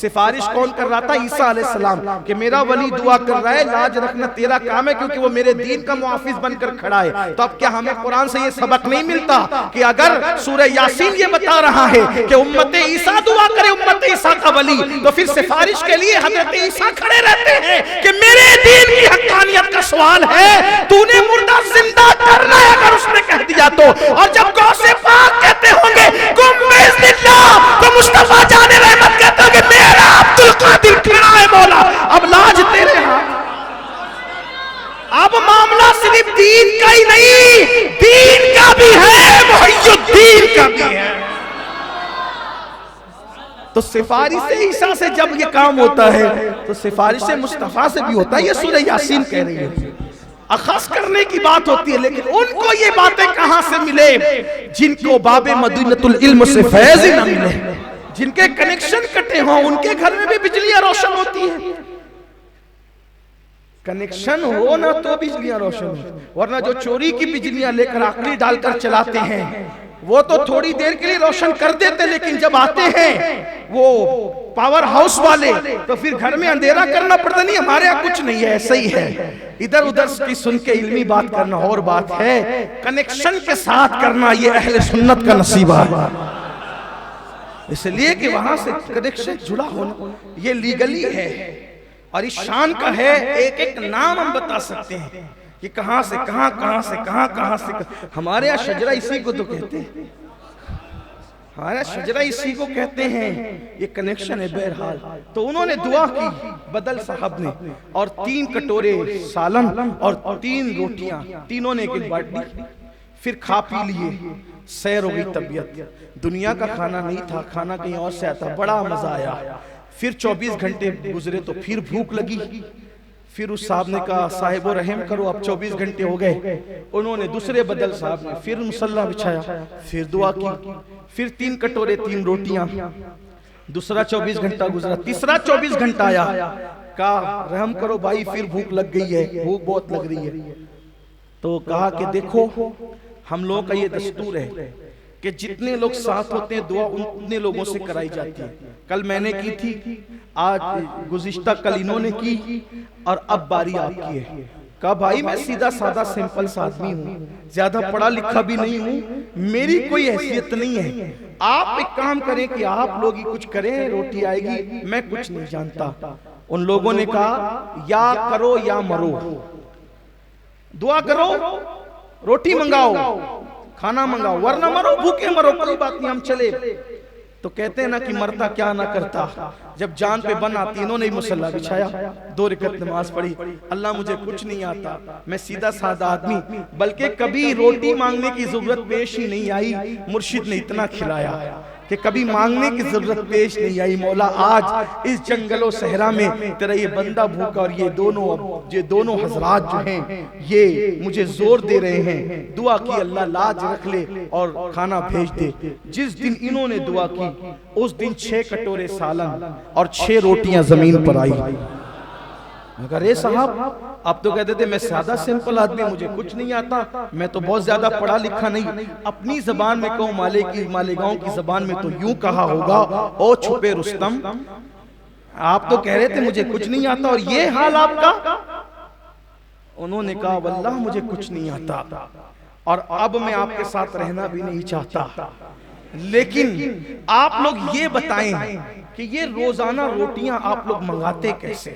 سفارش کون کر رہا تھا؟ عیسیٰ علیہ السلام، کہ میرا ولی دعا کر رہا ہے، لاج رکھنا تیرا کام ہے، کیونکہ وہ میرے دین کا محافظ بن کر کھڑا ہے۔ تو اب کیا ہمیں قرآن سے یہ سبق نہیں ملتا کہ اگر سورہ یاسین یہ بتا رہا ہے کہ امت عیسیٰ دعا کرے امت عیسیٰ کا ولی، تو پھر سفارش کے لیے حضرت عیسیٰ کھڑے رہتے ہیں کہ میرے دین کی حقانیت کا سوال ہے، تو نے مردہ زندہ کرنا ہے اگر اس نے کہہ دیا تو۔ اور جب غوث پاک کہتے ہوں گے قم باذن اللہ، تو مصطفیٰ جان رحمت کہتے ہوں گے میرا عبدالقادر کھڑا ہے مولا، اب لاج تیرے ہاتھ۔ اب معاملہ صرف دین کا ہی نہیں، دین کا بھی ہے، محی الدین کا بھی ہے۔ تو سفارش عیسیٰ سے جب یہ کام ہوتا ہے تو سفارش مصطفیٰ سے بھی ہوتا ہے۔ یہ سورہ یاسین کہہ رہی ہے، اخذ کرنے کی بات ہوتی ہے، لیکن ان کو یہ باتیں کہاں سے ملے جن کو باب مدینۃ العلم سے فیض نہ ملے، جن کے کنیکشن کٹے ہوں، ان کے گھر میں بھی بجلیاں روشن ہوتی ہیں۔ کنیکشن ہو نہ تو بجلیاں روشن ہو، ورنہ جو چوری کی بجلیاں لے کر آکڑی ڈال کر چلاتے ہیں وہ تو تھوڑی دیر کے لیے روشن کر دیتے، لیکن جب آتے ہیں وہ پاور ہاؤس والے تو پھر گھر میں اندھیرا کرنا پڑتا، نہیں ہمارے یہاں کچھ نہیں ہے، ایسا ہی ہے۔ ادھر ادھر کی سن کے علمی بات کرنا اور بات ہے، کنیکشن کے ساتھ کرنا یہ اہل سنت کا نصیبہ ہے، اس لیے کہ وہاں سے کنیکشن جڑا ہونا یہ لیگلی ہے اور اس شان کا ہے۔ ایک ایک نام ہم بتا سکتے ہیں کہ کہاں سے کہاں، کہاں سے کہاں، کہاں سے کہاں۔ ہمارے یہاں شجرہ اسی کو تو کہتے ہیں، ہمارے شجرہ اسی کو کہتے ہیں، یہ کنیکشن ہے۔ بہرحال تو انہوں نے دعا کی بدل صاحب نے، اور 3 کٹورے سالن اور 3 روٹیاں، تینوں نے ایک بانٹ دی، پھر کھا پی لیے، سیر ہو گئی طبیعت۔ دنیا کا کھانا نہیں تھا، کھانا کہیں اور سے آتا، بڑا مزہ آیا۔ پھر 24 گھنٹے گزرے تو پھر بھوک لگی، پھر اس صاحب نے کہا صاحب و رحم کرو، اب 24 گھنٹے ہو گئے۔ انہوں نے دوسرے بدل صاحب نے پھر مصلی بچھایا، پھر دعا کی، پھر 3 کٹورے 3 روٹیاں۔ دوسرا 24 گھنٹہ گزرا، تیسرا 24 گھنٹہ آیا، کہا رحم کرو بھائی پھر بھوک لگ گئی ہے، بھوک بہت لگ رہی ہے۔ تو کہا کہ دیکھو ہم لوگوں کا یہ دستور ہے کہ جتنے لوگ ساتھ ہوتے ہیں دعا اتنے لوگوں سے کرائی جاتی ہے۔ کل میں نے کی تھی، آج گزشتہ کل انہوں نے کی، اور اب باری آپ کی ہے۔ کہا بھائی میں سیدھا سادہ سمپل سا آدمی ہوں، زیادہ پڑھا لکھا بھی نہیں ہوں، میری کوئی حیثیت نہیں ہے، آپ ایک کام کریں کہ آپ لوگ ہی کچھ کریں، روٹی آئے گی، میں کچھ نہیں جانتا۔ ان لوگوں نے کہا یا کرو یا مرو، دعا کرو، روٹی منگاؤ، کھانا منگاؤ، ورنہ مرو، بھوکے مرو، کوئی بات نہیں ہم چلے۔ تو کہتے ہیں نا کہ مرتا کیا نہ کرتا، جب جان پہ بن آتی انہوں نے ہی مصلی بچھایا، 2 رکعت نماز پڑھی، اللہ مجھے کچھ نہیں آتا، میں سیدھا سادہ آدمی، بلکہ کبھی روٹی مانگنے کی ضرورت پیش ہی نہیں آئی، مرشد نے اتنا کھلایا کہ کبھی مانگنے کی ضرورت پیش نہیں آئی۔ مولا آج اس جنگل و صحرا میں تیرا یہ بندہ بھوکا اور یہ دونوں حضرات جو ہیں یہ مجھے زور دے رہے ہیں، دعا کی اللہ لاج رکھ لے اور کھانا بھیج دے۔ جس دن انہوں نے دعا کی اس دن 6 کٹورے سالن اور 6 روٹیاں زمین پر آئی۔ مگر اے صاحب آپ تو کہتے تھے میں سادہ سمپل آدمی، مجھے کچھ نہیں آتا، میں تو بہت زیادہ پڑھا لکھا نہیں، اپنی زبان میں کہوں مالیگاؤں کی زبان میں تو یوں کہا ہوگا، او چھپے رستم، آپ تو کہہ رہے تھے مجھے کچھ نہیں آتا اور یہ حال آپ کا؟ انہوں نے کہا واللہ مجھے کچھ نہیں آتا اور اب میں آپ کے ساتھ رہنا بھی نہیں چاہتا، لیکن آپ لوگ یہ بتائیں کہ یہ روزانہ روٹیاں آپ لوگ منگاتے کیسے؟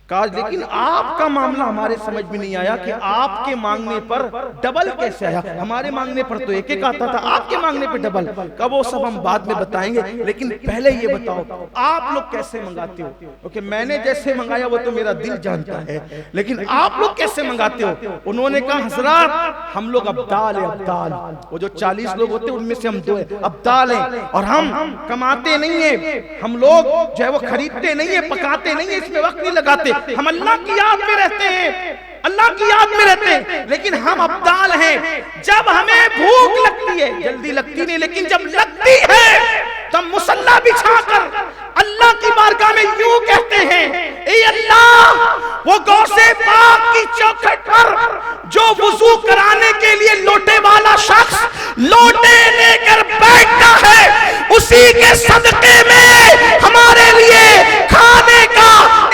کہا لیکن آپ کا معاملہ ہمارے سمجھ میں نہیں آیا کہ آپ کے مانگنے پر ڈبل کیسے آیا، ہمارے مانگنے پر تو ایک آتا تھا، آپ کے مانگنے پر ڈبل۔ کہا وہ سب ہم بعد میں بتائیں گے، لیکن پہلے یہ بتاؤ آپ لوگ کیسے منگاتے ہو، کیونکہ میں نے جیسے منگایا وہ تو میرا دل جانتا ہے، لیکن آپ لوگ کیسے منگاتے ہو؟ انہوں نے کہا حضرات ہم لوگ ابدال ہیں، ابدال، وہ جو 40 لوگ ہوتے ہیں ان میں سے ہم 2 ہیں، ابدال ہیں، اور ہم کماتے نہیں ہیں، ہم لوگ جو ہے وہ خریدتے نہیں ہیں، پکاتے نہیں ہیں، اس میں وقت نہیں لگاتے، ہم اللہ کی یاد میں رہتے ہیں، اللہ کی یاد میں رہتے ہیں، لیکن ہم ابدال ہیں، جب ہمیں بھوک لگتی ہے، جلدی لگتی نہیں لیکن جب لگتی ہے تب مصلی بچھا کر اللہ کی بارگاہ میں یوں کہتے ہیں اے اللہ وہ غوث پاک کی چوکھٹ پر جو وضو کرانے کے لیے لوٹے والا شخص لوٹے لے کر بیٹھتا ہے اسی کے صدقے میں ہمارے لیے کھانے کا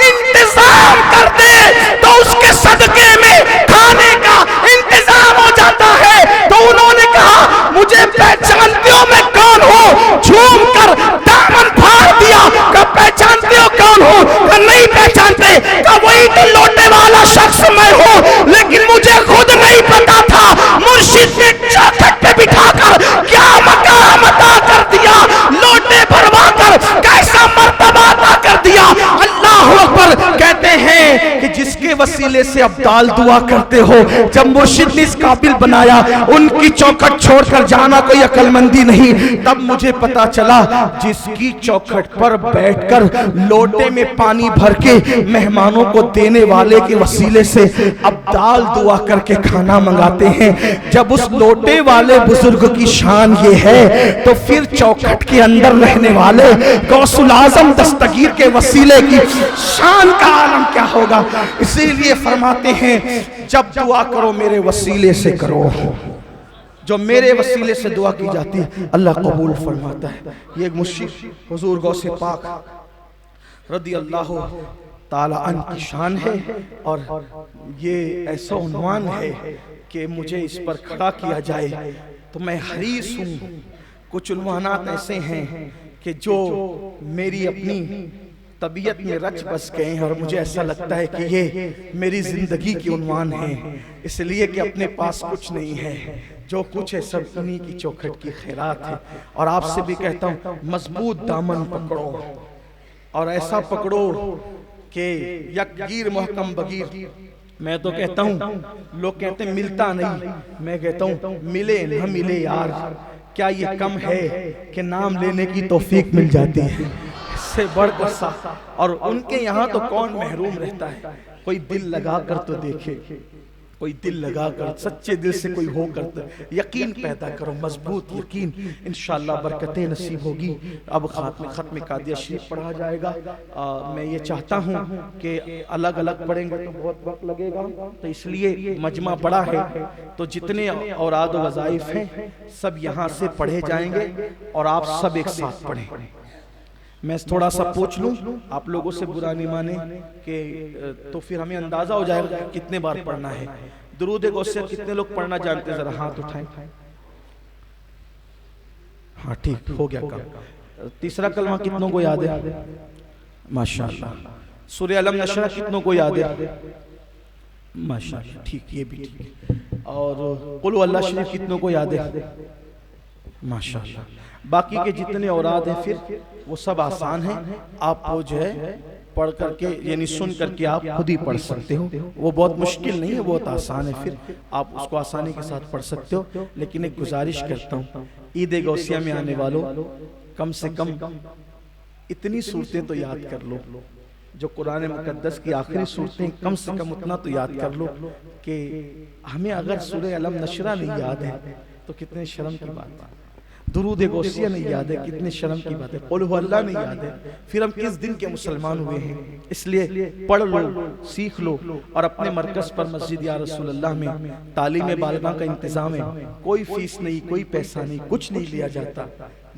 انتظام کر دے تو اس کے صدقے میں کھانے کا انتظام ہو جاتا ہے۔ تو انہوں نے کہا مجھے پہچانتے ہو میں کون ہوں؟ جھوم کر دامن پھاڑ دیا کہ پہچانتے ہو کون ہوں؟ کہ نہیں پہچانتے، کہ وہی تو لوٹے والا شخص میں ہوں، لیکن مجھے خود نہیں پتا تھا، مرشد نے چوکھٹ پہ بٹھا کر کیا مقام عطا کر دیا، لوٹے بھروا کر کیسا مرتبہ عطا کر دیا۔ اللہ اکبر۔ کہتے ہیں کہ جس کے وسیلے سے ابدال دعا کرتے ہو، جب مرشد نے اس قابل بنایا ان کی چوکھٹ چھوڑ کر جانا کوئی عقل مندی نہیں، تب مجھے پتا چلا جس کی چوکھٹ پر بیٹھ کر لوٹے میں پانی بھر کے مہمانوں کو دینے والے کے وسیلے سے ابدال دعا کر کے کھانا منگاتے ہیں، جب اس لوٹے والے بزرگ کی شان یہ ہے تو پھر چوکھٹ کے اندر رہنے والے غوث العظم دستگیر کے وسیلے کی شان کا عالم کیا ہوگا۔ اسی لیے فرماتے ہیں جب دعا کرو میرے وسیلے سے کرو، جو میرے وسیلے سے دعا کی جاتی ہے اللہ قبول فرماتا ہے۔ یہ ایک مشرف حضور غوث پاک رضی اللہ تعالی عنہ کی شان ہے، اور یہ ایسا عنوان ہے کہ مجھے اس پر کھڑا کیا جائے تو میں حریص ہوں۔ کچھ عنوانات ایسے ہیں کہ جو میری اپنی طبیعت میں رچ بس گئے ہیں اور مجھے ایسا لگتا ہے کہ یہ میری زندگی کی عنوان ہیں، اس لیے کہ اپنے پاس کچھ نہیں ہے، جو کچھ ہے سب انہی کی چوکھٹ کی خیرات ہے۔ اور آپ سے بھی کہتا ہوں مضبوط دامن پکڑو اور ایسا پکڑو کہ یک گیر محکم بگیر۔ میں تو کہتا ہوں لوگ کہتے ہیں ملتا نہیں، میں کہتا ہوں ملے نہ ملے یار، کیا یہ کم ہے کہ نام لینے کی توفیق مل جاتی ہے، اس سے بڑھ کر ساتھ۔ اور ان کے یہاں تو کون محروم رہتا ہے، کوئی دل لگا کر تو دیکھے، کوئی دل لگا کر سچے دل سے کوئی ہو کر یقین پیدا کرو، مضبوط یقین، انشاءاللہ برکتیں نصیب ہوگی۔ اب ختم قادیہ شریف پڑھا جائے گا۔ میں یہ چاہتا ہوں کہ الگ الگ پڑھیں گے تو بہت وقت لگے گا، تو اس لیے مجمع بڑا ہے تو جتنے اوراد و وظائف ہیں سب یہاں سے پڑھے جائیں گے اور آپ سب ایک ساتھ پڑھیں۔ میں تھوڑا سا پوچھ لوں، آپ لوگوں سے برا نہیں مانے کہ تو پھر ہمیں اندازہ ہو جائے گا کتنے بار پڑھنا ہے۔ درود غوثیت کتنے لوگ پڑھنا جانتے ہیں؟ ذرا ہاتھ اٹھائیں۔ ہاں ٹھیک ہو گیا کام۔ تیسرا کلمہ کتنوں کو یاد ہے؟ ماشاءاللہ۔ سورہ علم نشرہ کتنوں کو یاد ہے؟ ماشاءاللہ ٹھیک، یہ بھی ٹھیک۔ اور قل ہو اللہ شریف کتنوں کو یاد ہے؟ ماشاءاللہ. باقی کے جتنے اوراد ہیں پھر وہ سب آسان ہیں، آپ وہ جو ہے پڑھ کر کے یعنی سن کر کے آپ خود ہی پڑھ سکتے ہو. وہ بہت مشکل نہیں ہے، بہت آسان ہے، پھر آپ اس کو آسانی کے ساتھ پڑھ سکتے ہو. لیکن ایک گزارش کرتا ہوں، عید غوثیہ میں آنے والوں کم سے کم اتنی صورتیں تو یاد کر لو، جو قرآن مقدس کی آخری صورتیں کم سے کم اتنا تو یاد کر لو کہ ہمیں اگر سورہ علم نشرہ نہیں یاد ہے تو کتنے شرم کی بات ہے. درود غوثیہ نہیں یاد ہے، کتنے شرم کی بات ہے. قل ہو اللہ نہیں یاد ہے، پھر ہم کس دن کے مسلمان ہوئے ہیں. اس لیے پڑھ لو، سیکھ لو، اور اپنے مرکز پر مسجد یا رسول اللہ میں تعلیم بالغاں کا انتظام ہے. کوئی فیس نہیں، کوئی پیسہ نہیں، کچھ نہیں لیا جاتا.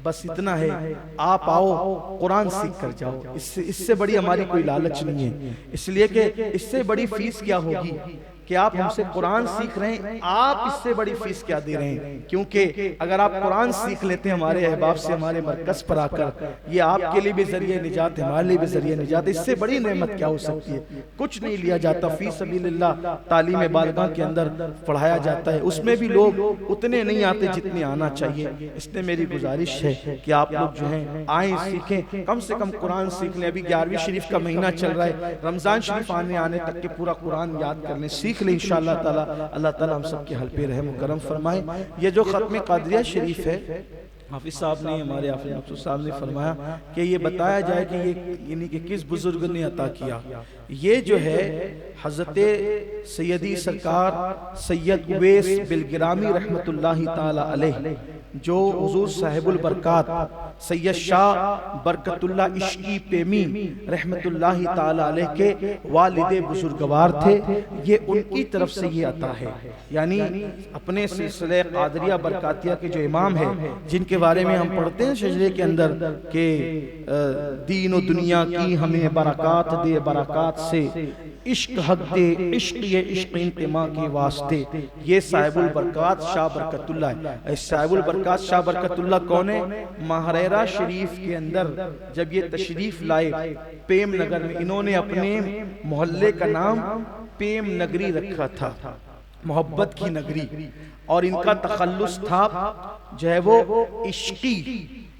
بس اتنا ہے، آپ آؤ قرآن سیکھ کر جاؤ. اس سے بڑی ہماری کوئی لالچ نہیں ہے. اس لیے کہ اس سے بڑی فیس کیا ہوگی کہ آپ ہم سے قرآن سیکھ رہے ہیں، آپ اس سے بڑی فیس کیا دے رہے ہیں. کیونکہ اگر آپ قرآن سیکھ لیتے ہیں ہمارے احباب سے، ہمارے مرکز پر آ کر، یہ آپ کے لیے بھی ذریعہ نجات ہے، ہمارے لیے بھی ذریعہ نجات ہے. اس سے بڑی نعمت کیا ہو سکتی ہے. کچھ نہیں لیا جاتا، فی سبیل اللہ تعلیم بالغاں کے اندر پڑھایا جاتا ہے. اس میں بھی لوگ اتنے نہیں آتے جتنے آنا چاہیے. اس نے میری گزارش ہے کہ آپ لوگ جو ہیں آئیں، سیکھیں، کم سے کم قرآن سیکھ لیں. ابھی 11ویں شریف کا مہینہ چل رہا ہے، رمضان شریف آنے تک کہ پورا قرآن یاد کر لیں، سیکھ لیں انشاءاللہ تعالی. اللہ تعالی ہم سب کے حل پہ رحم و کرم فرمائے. یہ جو ختم قادریہ شریف ہے، حافظ صاحب نے، ہمارے حافظ مقصود صاحب نے فرمایا کہ یہ بتایا جائے کہ یہ یعنی کہ کس بزرگ نے عطا کیا. یہ جو ہے حضرت سیدی سرکار سید اویس بلگرامی رحمت اللہ تعالی علیہ، جو حضور صاحب البرکات سید شاہ برکت اللہ عشقی پیمی رحمت اللہ تعالی علیہ کے والد بزرگوار تھے. یہ ان کی طرف سے یہ عطا ہے. یعنی اپنے سلسلہ قادریہ برکاتیہ کے جو امام ہیں، جن کے بارے میں ہم پڑھتے ہیں شجرے کے اندر کہ دین و دنیا کی ہمیں برکات دے، برکات سے عشق حق دے، عشق یہ عشق انتماء کے واسطے. یہ صاحب البرکات شاہ برکت اللہ ہے. صاحب البرکات شاہ برکت اللہ کون ہے؟ ماہریرہ شریف کے اندر جب یہ تشریف لائے پیم نگر میں، انہوں نے اپنے محلے کا نام پیم نگری رکھا تھا، محبت کی نگری. اور ان کا تخلص تھا جو ہے وہ عشقی،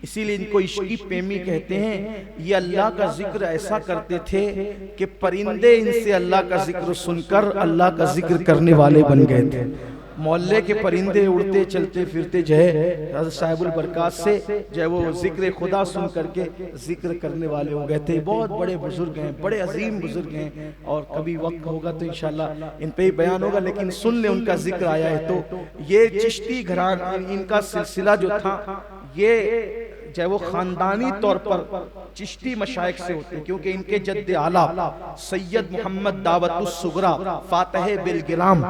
اسی لیے ان کو عشقی پیمی کہتے ہیں. یہ اللہ کا ذکر ایسا کرتے تھے کہ پرندے ان سے اللہ کا ذکر سن کر اللہ کا ذکر کرنے والے بن گئے تھے. محلے کے پرندے اڑتے چلتے پھرتے جو ہے حضرت صاحب البرکات سے جو ہے وہ ذکر خدا سن کر کے ذکر کرنے والے ہو گئے تھے. بہت بڑے بزرگ ہیں، بڑے عظیم بزرگ ہیں، اور کبھی وقت ہوگا تو انشاءاللہ ان پہ ہی بیان ہوگا. لیکن سن لیں، ان کا ذکر آیا ہے تو یہ چشتی گھران ان کا سلسلہ جو تھا، یہ چاہے وہ خاندانی طور پر چشتی مشائخ سے ہوتے ہیں، کیونکہ ان کے جد اعلیٰ سید محمد دعوت الصغریٰ فاتح بلگرام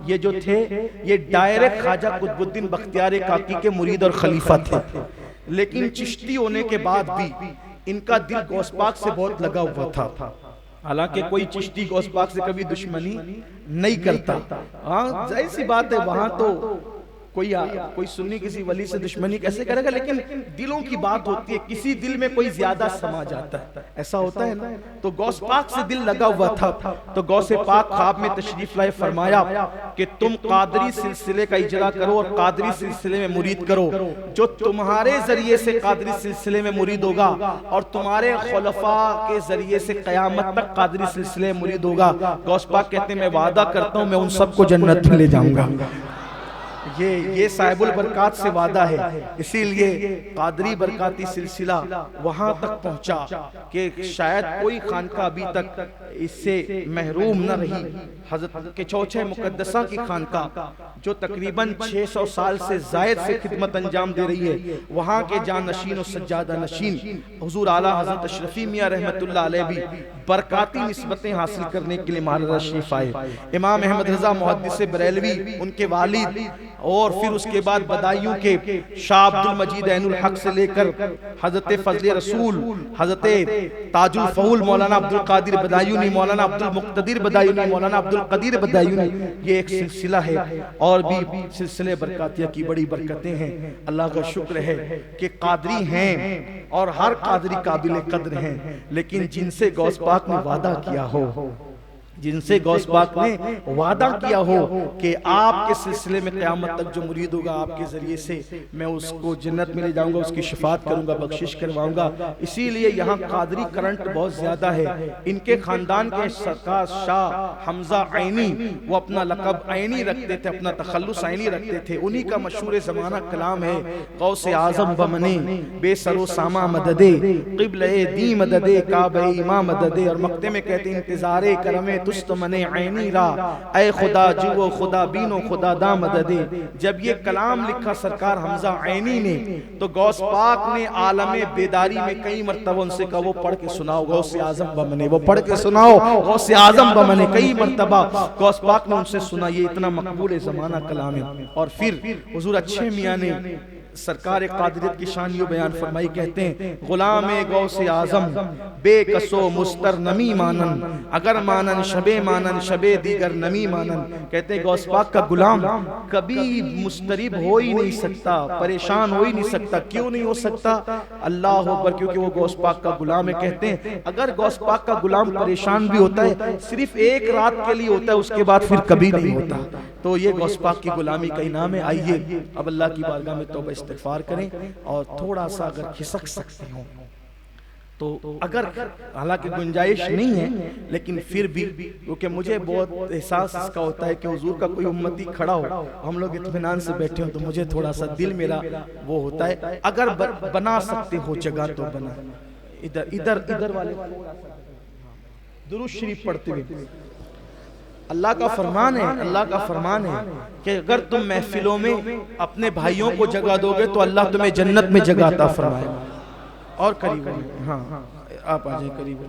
یہ جو تھے، یہ ڈائریکٹ خواجہ قطب الدین بختیار کاکی کے مرید اور خلیفہ تھے. لیکن چشتی ہونے کے بعد بھی ان کا دل غوث پاک سے بہت لگا ہوا تھا. حالانکہ کوئی چشتی غوث پاک سے کبھی دشمنی نہیں کرتا. ہاں ظاہر سی بات ہے، وہاں تو کوئی سنی کسی ولی سے دشمنی کیسے کرے گا، لیکن دلوں کی بات ہوتی ہے، کسی دل میں کوئی زیادہ سما جاتا ہے، ایسا ہوتا ہے نا. تو غوث پاک سے دل لگا ہوا تھا. تو غوث پاک خواب میں تشریف لائے، فرمایا کہ تم قادری سلسلے کا اجرا کرو اور قادری سلسلے میں مرید کرو. جو تمہارے ذریعے سے قادری سلسلے میں مرید ہوگا اور تمہارے خلفاء کے ذریعے سے قیامت تک قادری سلسلے میں مرید ہوگا، غوث پاک کہتے ہیں میں وعدہ کرتا ہوں میں ان سب کو جنت میں لے جاؤں گا. یہ صاحب البرکات سے وعدہ ہے. اسی لیے قادری برکاتی سلسلہ وہاں تک پہنچا کہ شاید کوئی خانقاہ ابھی تک اس سے محروم نہ رہی. حضرت کے چوچھے مقدسہ کی خانقاہ جو تقریباً 600 سال سے زائد سے خدمت انجام دے رہی ہے، وہاں کے جان نشین و سجادہ نشین حضور اعلیٰ حضرت اشرفی میاں رحمت اللہ علیہ بھی برکاتی نسبتیں حاصل کرنے کے لیے ماہریرہ شریف آئے. امام احمد رضا محدث بریلوی ان کے والد، اور پھر اس کے بعد بدایوں کے شاہ عبد المجید عین الحق سے لے کر حضرت فضل رسول، حضرت تاج الفضول مولانا عبد القادر بدایونی، مولانا عبد المقتدر بدایونی، مولانا عبد القدیر بدایونی، یہ ایک سلسلہ ہے. اور بھی سلسلے برکاتیہ کی بڑی برکتیں ہیں. اللہ کا شکر ہے کہ قادری ہیں اور ہر قادری قابل قدر ہیں، لیکن جن سے غوث پاک نے وعدہ کیا ہو جن سے غوث پاک نے وعدہ کیا ہو کہ آپ کے سلسلے میں قیامت تک جو مرید ہوگا آپ کے ذریعے سے میں اس کو جنت میں لے جاؤں گا، اس کی شفاعت کروں گا، بخشش کرواؤں گا۔ اسی لیے یہاں قادری کرنٹ بہت زیادہ ہے۔ ان کے خاندان کے سرکار شاہ حمزہ عینی، وہ اپنا لقب عینی رکھتے تھے، اپنا تخلص عینی رکھتے تھے۔ انہی کا مشہور زمانہ کلام ہے، غوث اعظم بمنے بے سر و ساما مددے، قبلہ دی مددے، کعبہ امام مددے۔ اور مقطع میں کہتے ہیں انتظار کرم تست منے عینی را، اے خدا جو خدا بینو خدا دا مددے۔ جب یہ کلام لکھا سرکار حمزہ عینی نے تو غوث پاک نے عالم بیداری میں کئی مرتبہ ان سے کہا وہ پڑھ کے سناؤ غوث اعظم بمنے، وہ پڑھ کے سناؤ غوث اعظم بمنے۔ کئی مرتبہ غوث پاک نے ان سے سنا، یہ اتنا مقبول زمانہ کلام ہے۔ اور پھر حضور اچھے میاں نے سرکار قادریت کی شان یوں بیان فرمائی، کہتے ہیں غلام غوث اعظم بے کسو مستر نمی مانن، اگر مانن شب مانن شب دیگر نمی مانن۔ کہتے ہیں غوث پاک کا غلام کبھی مسترب ہو ہی نہیں سکتا، پریشان ہو ہی نہیں سکتا۔ کیوں نہیں ہو سکتا؟ اللہ اکبر، کیونکہ وہ غوث پاک کا غلام ہے۔ کہتے ہیں اگر غوث پاک کا غلام پریشان بھی ہوتا ہے صرف ایک رات کے لیے ہوتا ہے، اس کے بعد پھر کبھی نہیں ہوتا۔ تو یہ غوث پاک کی غلامی کا انعام ہے۔ آئیے اب اللہ کی بارگاہ میں توبہ استغفار کریں، اور تھوڑا سا اگر کھسک سکتے ہوں تو، اگر حالانکہ گنجائش نہیں ہے لیکن پھر بھی، کیونکہ مجھے بہت احساس اس کا ہوتا ہے کہ حضور کا کوئی امتی کھڑا ہو، ہم لوگ اطمینان سے بیٹھے ہوں تو مجھے تھوڑا سا دل میرا وہ ہوتا ہے۔ اگر بنا سکتے ہو جگہ تو بنا۔ ادھر والے درود شریف پڑھتے ہوئے اللہ کا فرمان ہے، اللہ کا فرمان ہے کہ اگر تم محفلوں میں اپنے بھائیوں کو جگہ دو گے تو اللہ تمہیں جنت میں جگہ عطا فرمائے گا۔ اور قریب ہاں آپ آ جائیں قریب۔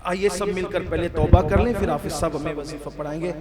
آئیے سب مل کر پہلے توبہ کر لیں، پھر حافظ صاحب ہمیں وظیفہ پڑھائیں گے۔